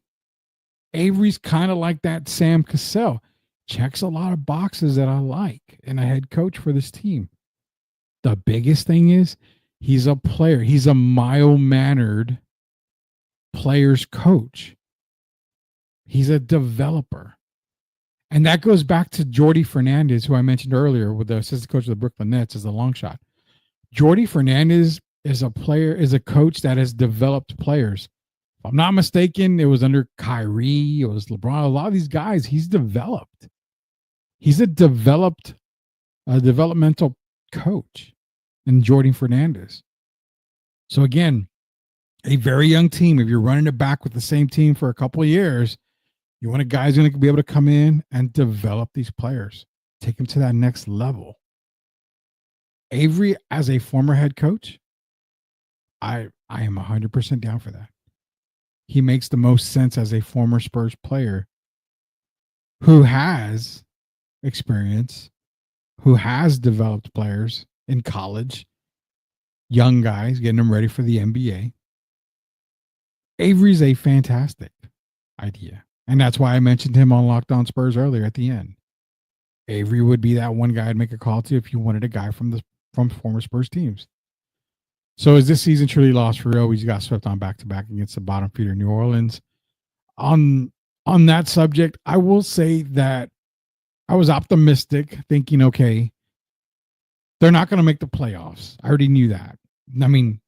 Avery's kind of like that Sam Cassell. Checks a lot of boxes that I like in a head coach for this team. The biggest thing is he's a player. He's a mild-mannered player's coach. He's a developer. And that goes back to Jordi Fernandez, who I mentioned earlier, with the assistant coach of the Brooklyn Nets as a long shot. Jordi Fernandez is a coach that has developed players. If I'm not mistaken, it was under Kyrie, it was LeBron. A lot of these guys, he's developed. He's a developmental coach in Jordi Fernandez. So again, a very young team. If you're running it back with the same team for a couple of years, you want a guy who's going to be able to come in and develop these players, take them to that next level. Avery, as a former head coach, I am 100% down for that. He makes the most sense as a former Spurs player who has experience, who has developed players in college, young guys, getting them ready for the NBA. Avery's a fantastic idea. And that's why I mentioned him on Locked On Spurs earlier at the end. Avery would be that one guy I'd make a call to if you wanted a guy from former Spurs teams. So is this season truly lost for real? We got swept on back-to-back against the bottom feeder New Orleans. On that subject, I will say that I was optimistic, thinking, okay, they're not going to make the playoffs. I already knew that. I mean,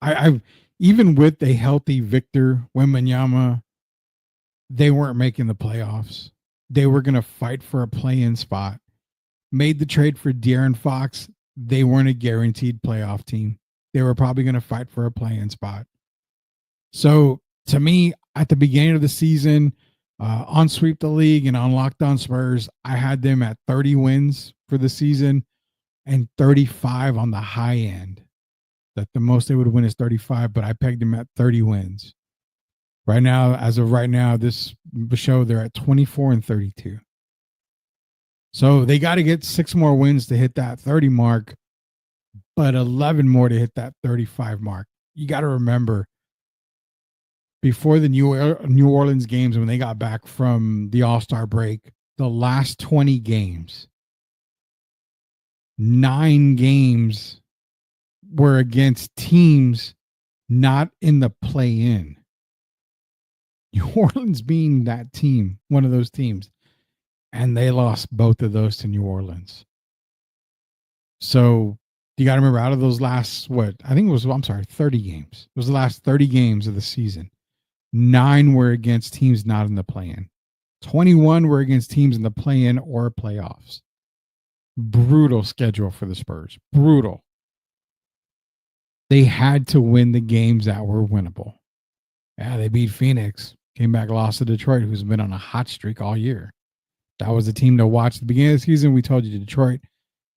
I even with a healthy Victor Wembanyama, they weren't making the playoffs. They were going to fight for a play-in spot. Made the trade for De'Aaron Fox. They weren't a guaranteed playoff team. They were probably going to fight for a play-in spot. So to me, at the beginning of the season, on Sweep the League and on Locked On Spurs, I had them at 30 wins for the season and 35 on the high end. That the most they would win is 35, but I pegged them at 30 wins. Right now, as of right now, this show, they're at 24 and 32. So they got to get 6 more wins to hit that 30 mark, but 11 more to hit that 35 mark. You got to remember, before the New Orleans games, when they got back from the All-Star break, the last 20 games, 9 games were against teams not in the play-in. New Orleans being that team, one of those teams. And they lost both of those to New Orleans. So You got to remember, out of those last, 30 games. It was the last 30 games of the season. 9 were against teams not in the play-in. 21 were against teams in the play-in or playoffs. Brutal schedule for the Spurs. Brutal. They had to win the games that were winnable. Yeah, they beat Phoenix. Came back, lost to Detroit, who's been on a hot streak all year. That was the team to watch at the beginning of the season. We told you Detroit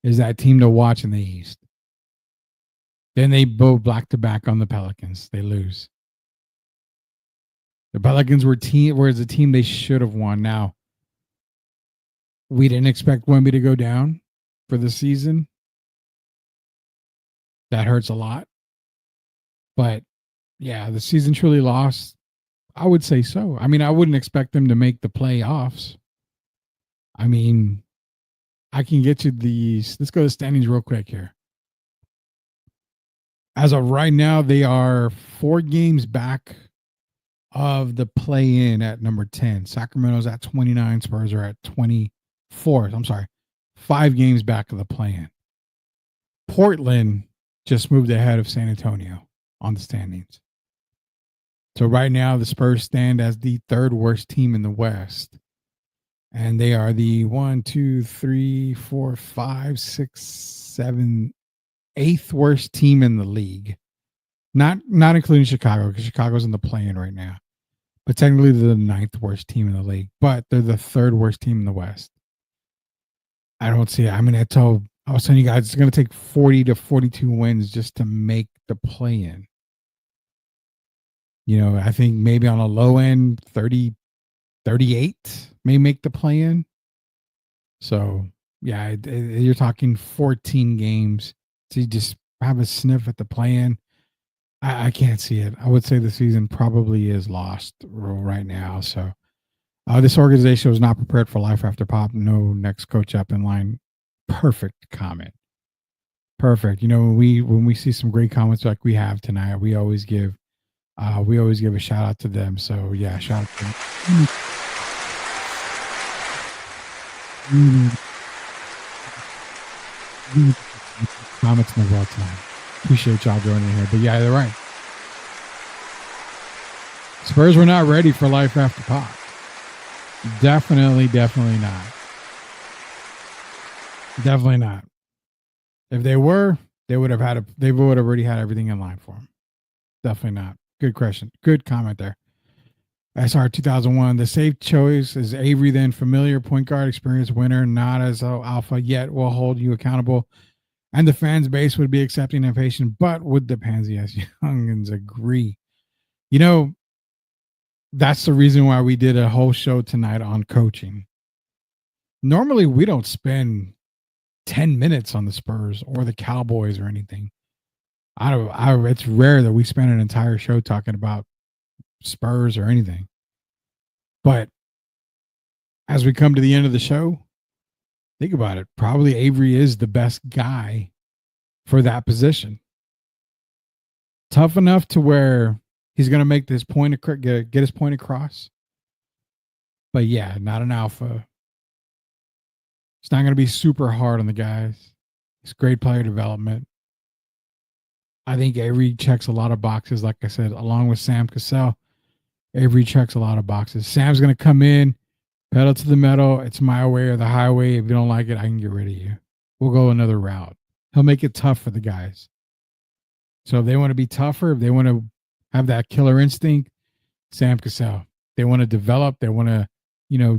is that team to watch in the East. Then they go back-to-back on the Pelicans. They lose. The Pelicans were a team they should have won. Now, we didn't expect Wemby to go down for the season. That hurts a lot. But, yeah, the season truly lost. I would say so. I mean, I wouldn't expect them to make the playoffs. I mean, I can get you these. Let's go to the standings real quick here. As of right now, they are 4 games back of the play-in at number 10. Sacramento's at 29. Spurs are at 24. I'm sorry. 5 games back of the play-in. Portland just moved ahead of San Antonio on the standings. So right now, the Spurs stand as the 3rd worst team in the West. And they are the 1, 2, 3, 4, 5, 6, 7, 8th worst team in the league. Not including Chicago, because Chicago's in the play-in right now. But technically they're the 9th worst team in the league. But they're the 3rd worst team in the West. I don't see it. I mean, I was telling you guys, it's going to take 40 to 42 wins just to make the play-in. You know, I think maybe on a low end, 30, 38 may make the play-in. So, yeah, you're talking 14 games to just have a sniff at the play-in. I can't see it. I would say the season probably is lost right now. So, this organization was not prepared for life after Pop. No next coach up in line. Perfect comment. Perfect. You know, when we see some great comments like we have tonight, we always give a shout out to them. So yeah, shout out to them. Comments in the world tonight. Appreciate y'all joining here. But yeah, they're right. Spurs were not ready for life after Pop. Definitely not. Definitely not. If they were, they would have already had everything in line for them. Definitely not. Good question. Good comment there. SR 2001. The safe choice is Avery, then familiar point guard, experienced winner, not as alpha yet will hold you accountable. And the fans base would be accepting and patient, but would the Pansy as youngins agree? You know, that's the reason why we did a whole show tonight on coaching. Normally, we don't spend 10 minutes on the Spurs or the Cowboys or anything. It's rare that we spend an entire show talking about Spurs or anything. But as we come to the end of the show, think about it. Probably Avery is the best guy for that position. Tough enough to where he's going to make this point, get his point across. But yeah, not an alpha. It's not going to be super hard on the guys. It's great player development. I think Avery checks a lot of boxes, like I said, along with Sam Cassell. Avery checks a lot of boxes. Sam's going to come in, pedal to the metal. It's my way or the highway. If you don't like it, I can get rid of you. We'll go another route. He'll make it tough for the guys. So if they want to be tougher, if they want to have that killer instinct, Sam Cassell. They want to develop. They want to,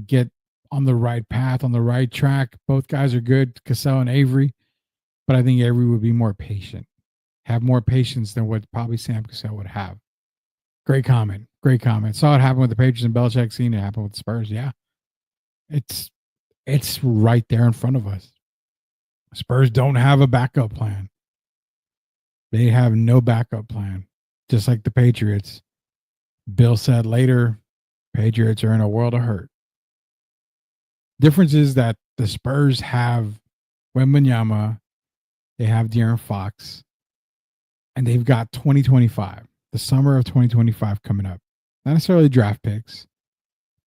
get on the right path, on the right track. Both guys are good, Cassell and Avery. But I think Avery would be more patient. Have more patience than what probably Sam Cassell would have. Great comment. Great comment. Saw it happen with the Patriots and Belichick. Seen it happen with the Spurs. Yeah. It's right there in front of us. Spurs don't have a backup plan. They have no backup plan. Just like the Patriots. Bill said later, Patriots are in a world of hurt. Difference is that the Spurs have Wembanyama. They have De'Aaron Fox. And they've got 2025, the summer of 2025 coming up. Not necessarily draft picks.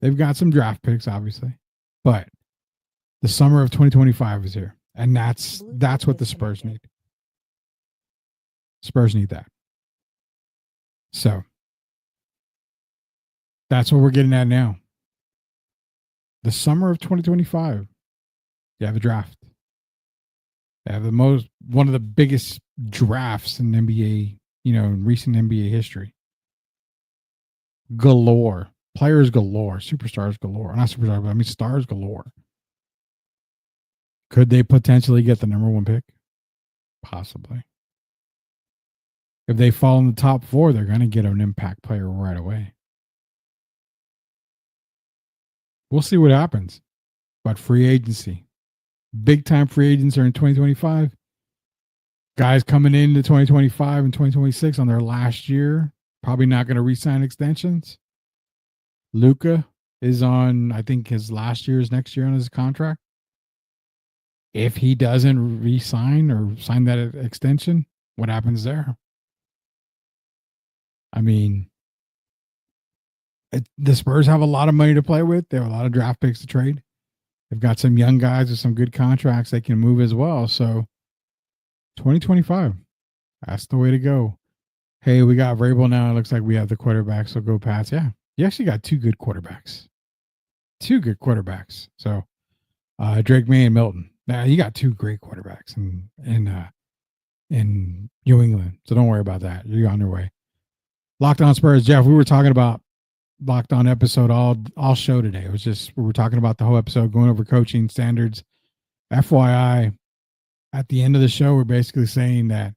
They've got some draft picks, obviously. But the summer of 2025 is here. And that's what the Spurs need. Spurs need that. So that's what we're getting at now. The summer of 2025, you have a draft. They have one of the biggest drafts in NBA, in recent NBA history. Galore. Players galore. Superstars galore. Not superstars, but I mean stars galore. Could they potentially get the number 1 pick? Possibly. If they fall in the top 4, they're going to get an impact player right away. We'll see what happens. But free agency. Big time free agents are in 2025. Guys coming into 2025 and 2026 on their last year, probably not going to re-sign extensions. Luka is on, I think, his last year is next year on his contract. If he doesn't re-sign or sign that extension, what happens there? I mean, the Spurs have a lot of money to play with. They have a lot of draft picks to trade. They've got some young guys with some good contracts they can move as well. So 2025, that's the way to go. Hey, we got Vrabel now. It looks like we have the quarterback, so go Pats. Yeah, you actually got 2 good quarterbacks. 2 good quarterbacks. So Drake May and Milton. Now you got 2 great quarterbacks in New England. So don't worry about that. You're on your way. Locked On Spurs, Jeff. We were talking about Locked On episode all show today. It was just we were talking about the whole episode, going over coaching standards. FYI, at the end of the show, we're basically saying that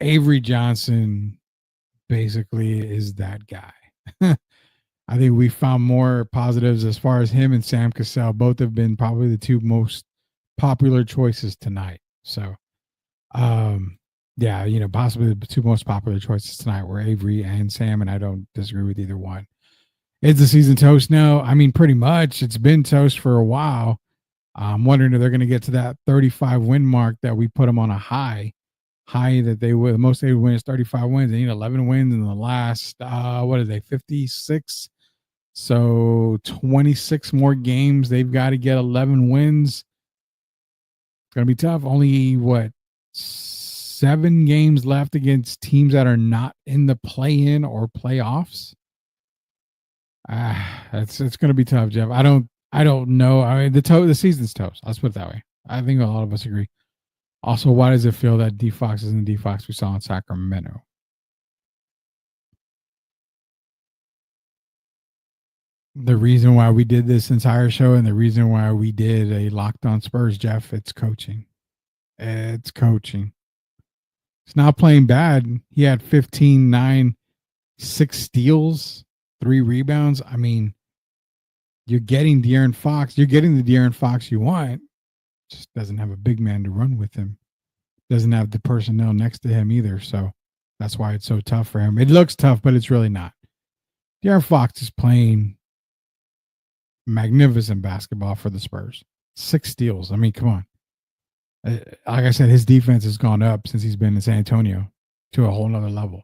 Avery Johnson basically is that guy. I think we found more positives as far as him and Sam Cassell. Both have been probably the 2 most popular choices tonight. So, yeah, possibly the 2 most popular choices tonight were Avery and Sam, and I don't disagree with either one. Is the season toast now? I mean, pretty much. It's been toast for a while. I'm wondering if they're going to get to that 35 win mark that we put them on a high that they would. The most they would win is 35 wins. They need 11 wins in the last, 56? So 26 more games. They've got to get 11 wins. It's going to be tough. Only, 7 games left against teams that are not in the play-in or playoffs. It's going to be tough, Jeff. I don't know. I mean, the season's toast. Let's put it that way. I think a lot of us agree. Also, why does it feel that D-Fox isn't the D-Fox we saw in Sacramento? The reason why we did this entire show and the reason why we did a Locked On Spurs, Jeff, it's coaching. It's coaching. It's not playing bad. He had 15, 9, 6 steals, 3 rebounds. I mean, you're getting De'Aaron Fox. You're getting the De'Aaron Fox you want. Just doesn't have a big man to run with him. Doesn't have the personnel next to him either. So that's why it's so tough for him. It looks tough, but it's really not. De'Aaron Fox is playing magnificent basketball for the Spurs. 6 steals. I mean, come on. Like I said, his defense has gone up since he's been in San Antonio to a whole nother level.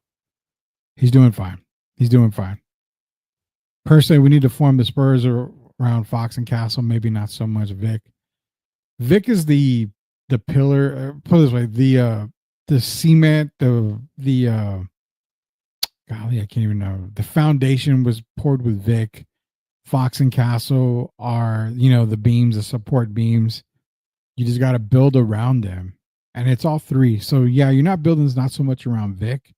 He's doing fine. He's doing fine. Personally, we need to form the Spurs around Fox and Castle. Maybe not so much Vic. Vic is the pillar. Put it this way: the cement, golly, I can't even know. The foundation was poured with Vic. Fox and Castle are, the beams, the support beams. You just got to build around them, and it's all 3. So yeah, you're not building not so much around Vic.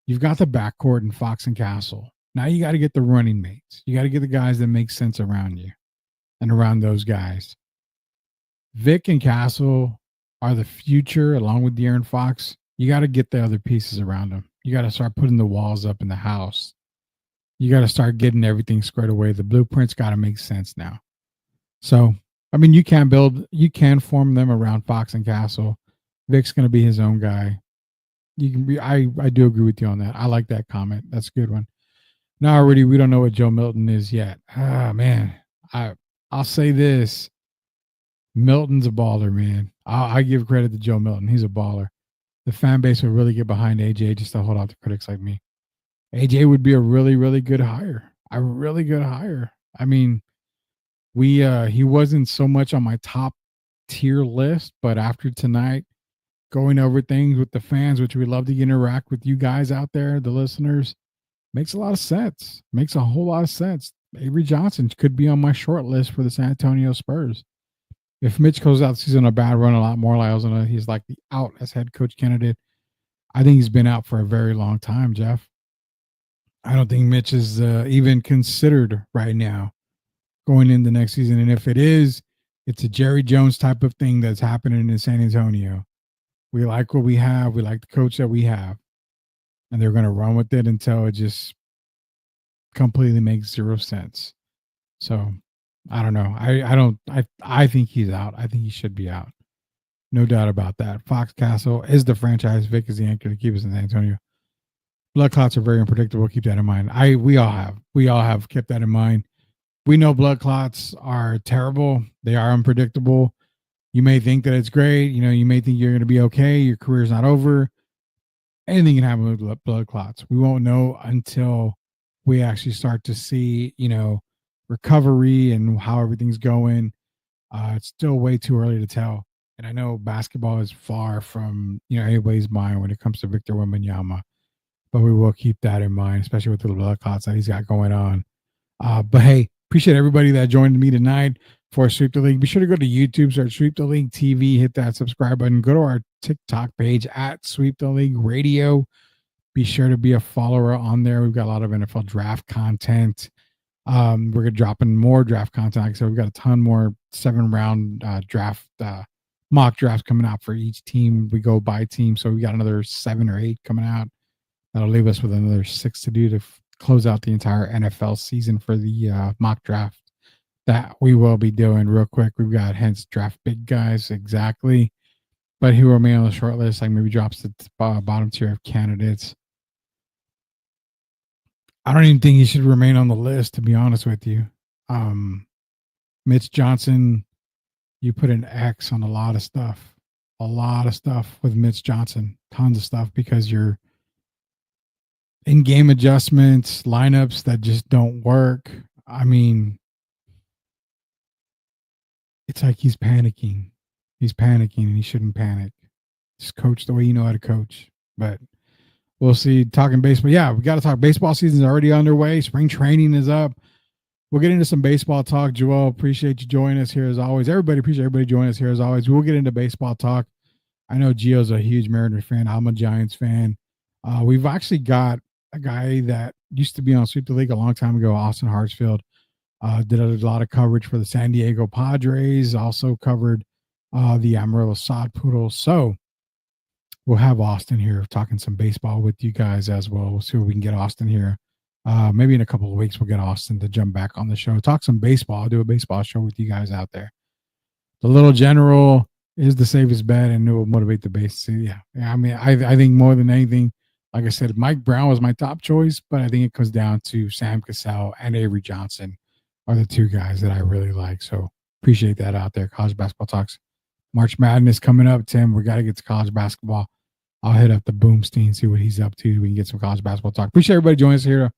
You've got the backcourt in Fox and Castle. Now you got to get the running mates. You got to get the guys that make sense around you and around those guys. Vic and Castle are the future, along with De'Aaron Fox. You got to get the other pieces around them. You got to start putting the walls up in the house. You got to start getting everything squared away. The blueprint's got to make sense now. So, I mean, you can form them around Fox and Castle. Vic's going to be his own guy. You can be. I do agree with you on that. I like that comment. That's a good one. Now already we don't know what Joe Milton is yet. Man, I'll say this. Milton's a baller, man. I give credit to Joe Milton. He's a baller. The fan base will really get behind AJ just to hold out to critics like me. AJ would be a really, really good hire. A really good hire. I mean, he wasn't so much on my top tier list, but after tonight, going over things with the fans, which we love to interact with you guys out there, the listeners, makes a lot of sense. Makes a whole lot of sense. Avery Johnson could be on my short list for the San Antonio Spurs. If Mitch goes out the season on a bad run, a lot more like he's like the out as head coach candidate. I think he's been out for a very long time, Jeff. I don't think Mitch is even considered right now going into next season. And if it is, it's a Jerry Jones type of thing that's happening in San Antonio. We like what we have. We like the coach that we have. And they're going to run with it until it just completely makes zero sense. So I don't know. I think he's out. I think he should be out. No doubt about that. Fox Castle is the franchise. Vic is the anchor to keep us in San Antonio. Blood clots are very unpredictable. Keep that in mind. We all have kept that in mind. We know blood clots are terrible. They are unpredictable. You may think that it's great. You may think you're going to be okay. Your career's not over. Anything can happen with blood clots. We won't know until we actually start to see, recovery and how everything's going. It's still way too early to tell. And I know basketball is far from, anybody's mind when it comes to Victor Wembanyama. But we will keep that in mind, especially with the blood clots that he's got going on. But hey, appreciate everybody that joined me tonight for Sweep the League. Be sure to go to YouTube, search Sweep the League TV, hit that subscribe button. Go to our TikTok page at Sweep the League Radio. Be sure to be a follower on there. We've got a lot of NFL draft content. We're going to drop in more draft content. Like I said, we've got a ton more 7-round draft mock drafts coming out for each team. We go by team. So we got another 7 or 8 coming out. That'll leave us with another 6 to do to close out the entire NFL season for the mock draft that we will be doing real quick. We've got hence draft big guys exactly, but who remain on the short list, like maybe drops the bottom tier of candidates. I don't even think he should remain on the list, to be honest with you. Mitch Johnson, you put an X on a lot of stuff with Mitch Johnson, tons of stuff, because you're in-game adjustments, lineups that just don't work. I mean, it's like he's panicking. He's panicking, and he shouldn't panic. Just coach the way you know how to coach. But we'll see. Talking baseball. Yeah, we got to talk. Baseball season is already underway. Spring training is up. We'll get into some baseball talk. Joel, appreciate you joining us here as always. Appreciate everybody joining us here as always. We'll get into baseball talk. I know Gio's a huge Mariners fan. I'm a Giants fan. We've actually got a guy that used to be on Sweep the League a long time ago, Austin Hartsfield, did a lot of coverage for the San Diego Padres, also covered the Amarillo Sod Poodles. So we'll have Austin here talking some baseball with you guys as well. We'll see if we can get Austin here. Maybe in a couple of weeks, we'll get Austin to jump back on the show, talk some baseball. I'll do a baseball show with you guys out there. The Little General is the safest bet, and it will motivate the base. Yeah. I mean, I think more than anything, like I said, Mike Brown was my top choice, but I think it comes down to Sam Cassell and Avery Johnson are the 2 guys that I really like. So appreciate that out there. College basketball talks. March Madness coming up, Tim. We got to get to college basketball. I'll hit up the Boomstein, see what he's up to. We can get some college basketball talk. Appreciate everybody joining us here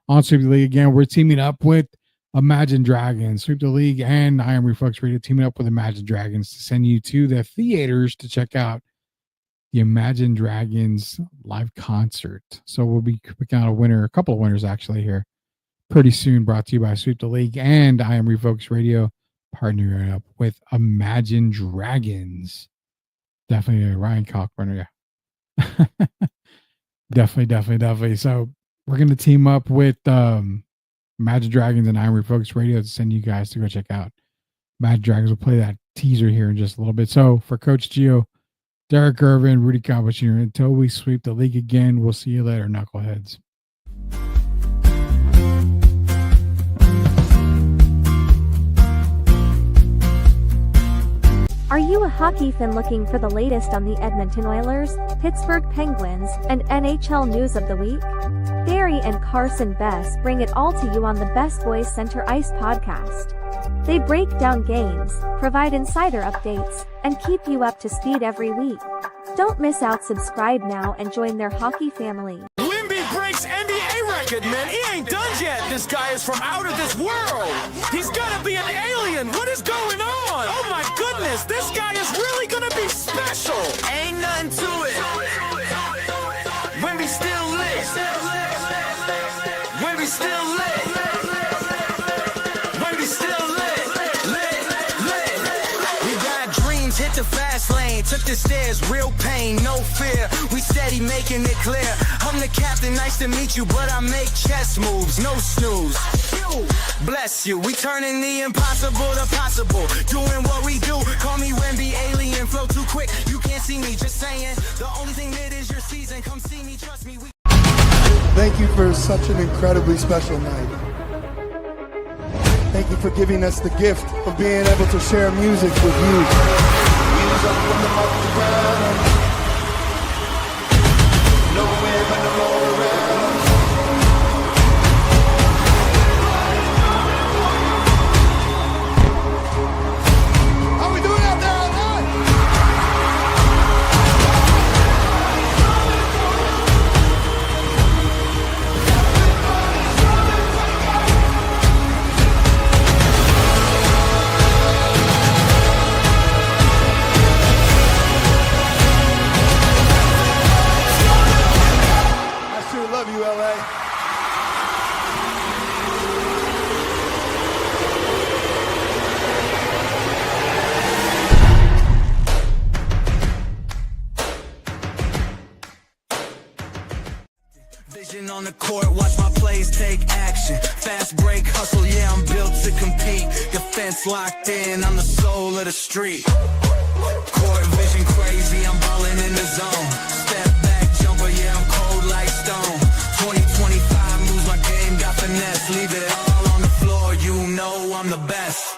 on Sweep the League. Again, we're teaming up with Imagine Dragons. Sweep the League and I Am Reflex Radio teaming up with Imagine Dragons to send you to the theaters to check out the Imagine Dragons live concert. So we'll be picking out a couple of winners actually here pretty soon, brought to you by Sweep the League and I Am Refocus Radio, partnering up with Imagine Dragons. Definitely a Ryan Cockburner, yeah. Definitely. So we're going to team up with Imagine Dragons and I Am Refocus Radio to send you guys to go check out Imagine Dragons. We'll play that teaser here in just a little bit. So for Coach Gio, Derek Irvin, Rudy Cowboy Jr., until we sweep the league again, we'll see you later, knuckleheads. Are you a hockey fan looking for the latest on the Edmonton Oilers, Pittsburgh Penguins, and NHL news of the week? Barry and Carson Best bring it all to you on the Best Boys Center Ice podcast. They break down games, provide insider updates, and keep you up to speed every week. Don't miss out. Subscribe now and join their hockey family. Wimby breaks NBA record, man. He ain't done yet. This guy is from out of this world. He's gotta be an alien. What is going on? Oh my goodness, this guy is really gonna be special. special, ain't nothing to it. When we still lit, when we still lit, when we still lit, lit. We got dreams, hit the fast lane, took the stairs, real pain, no fear. We steady making it clear. I'm the captain, nice to meet you, but I make chess moves, no snooze. Bless you, we turning the impossible to possible. Doing what we do, call me Wemby, alien, flow too quick. You can't see me, just saying. The only thing that is your season, come see me, trust me. Thank you for such an incredibly special night. Thank you for giving us the gift of being able to share music with you. Wheels up from the off the ground. Nowhere but the roll around. How we doing out there all night? I sure love you, LA. Vision on the court, watch my plays take action. Fast break, hustle, yeah, I'm built to compete. Defense locked in, I'm the soul of the street. Court vision crazy, I'm ballin' in the zone. Step back, jumper, yeah, I'm cold like stone. 2025 moves my game, got finesse. Leave it all on the floor, you know I'm the best.